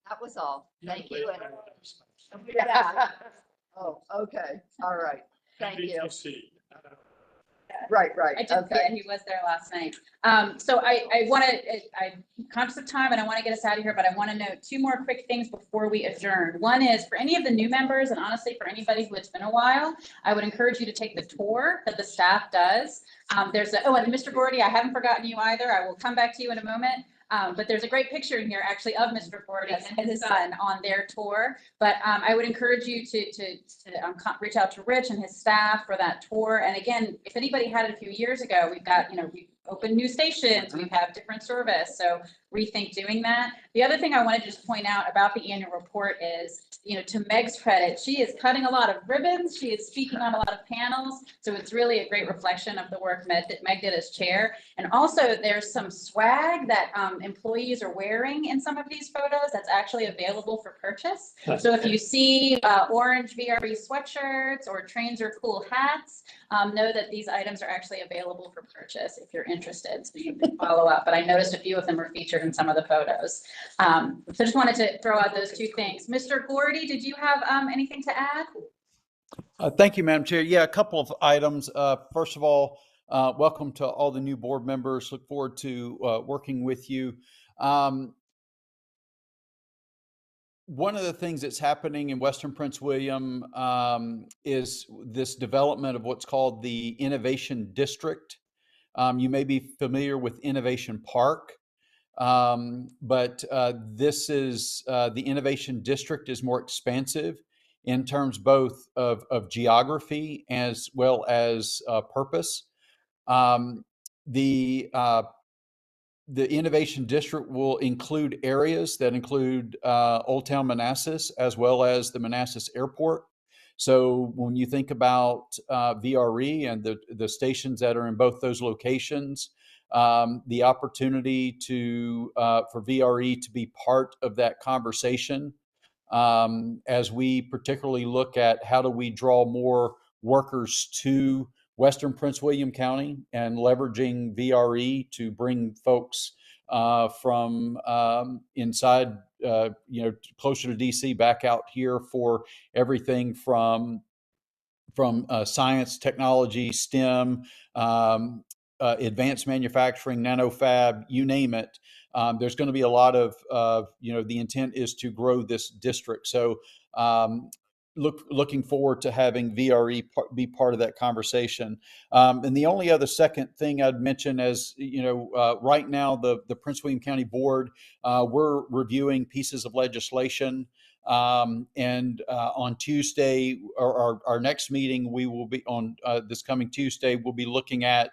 That was all. Thank you. Yeah. Oh, okay. All right. Thank you. Right, I did, yeah, okay. he was there last night. So I want to, I'm conscious of time and I want to get us out of here, but I want to note two more quick things before we adjourn. One is for any of the new members, and honestly, for anybody who it's been a while, I would encourage you to take the tour that the staff does. There's a, oh, and Mr. Gordy, I haven't forgotten you either. I will come back to you in a moment. But there's a great picture in here actually of Mr. Gordy and his son on their tour. But I would encourage you to reach out to Rich and his staff for that tour. And again, if anybody had it a few years ago, we've got, you know, we've opened new stations, we have different service. So rethink doing that. The other thing I want to just point out about the annual report is, you know, to Meg's credit, she is cutting a lot of ribbons. She is speaking on a lot of panels. So it's really a great reflection of the work Meg did as chair. And also there's some swag that employees are wearing in some of these photos that's actually available for purchase. So if you see orange VRE sweatshirts or Trains Are Cool hats, know that these items are actually available for purchase if you're interested. So you can follow up. But I noticed a few of them were featured in some of the photos. So just wanted to throw out those two things. Mr. Gordy, did you have anything to add? Thank you, Madam Chair. Yeah, a couple of items. First of all, welcome to all the new board members. Look forward to working with you. One of the things that's happening in Western Prince William is this development of what's called the Innovation District. You may be familiar with Innovation Park, but this is the Innovation District is more expansive in terms both of geography as well as purpose. The Innovation District will include areas that include Old Town Manassas as well as the Manassas Airport. So when you think about VRE and the stations that are in both those locations, the opportunity for VRE to be part of that conversation, as we particularly look at how do we draw more workers to Western Prince William County and leveraging VRE to bring folks from inside, closer to DC back out here for everything from science, technology, STEM, advanced manufacturing, nanofab, you name it. There's going to be a lot of, the intent is to grow this district. So looking forward to having VRE be part of that conversation. And the only other second thing I'd mention is, right now the Prince William County Board, we're reviewing pieces of legislation. And on Tuesday, or our next meeting, we will be on this coming Tuesday, we'll be looking at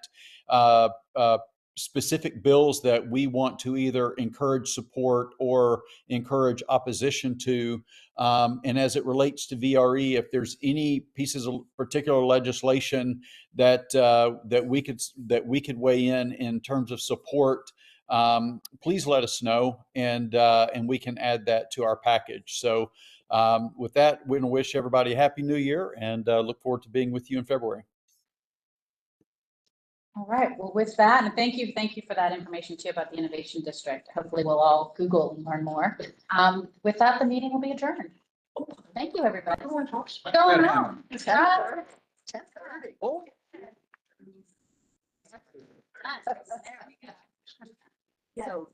specific bills that we want to either encourage support or encourage opposition to. And as it relates to VRE, if there's any pieces of particular legislation that we could weigh in terms of support, please let us know, and we can add that to our package. So with that, we're going to wish everybody a happy new year and look forward to being with you in February. All right, well, with that, and thank you for that information too about the Innovation District. Hopefully we'll all Google and learn more. With that, the meeting will be adjourned. Thank you, everybody. What's going on? 10:30. Oh. There we go. So,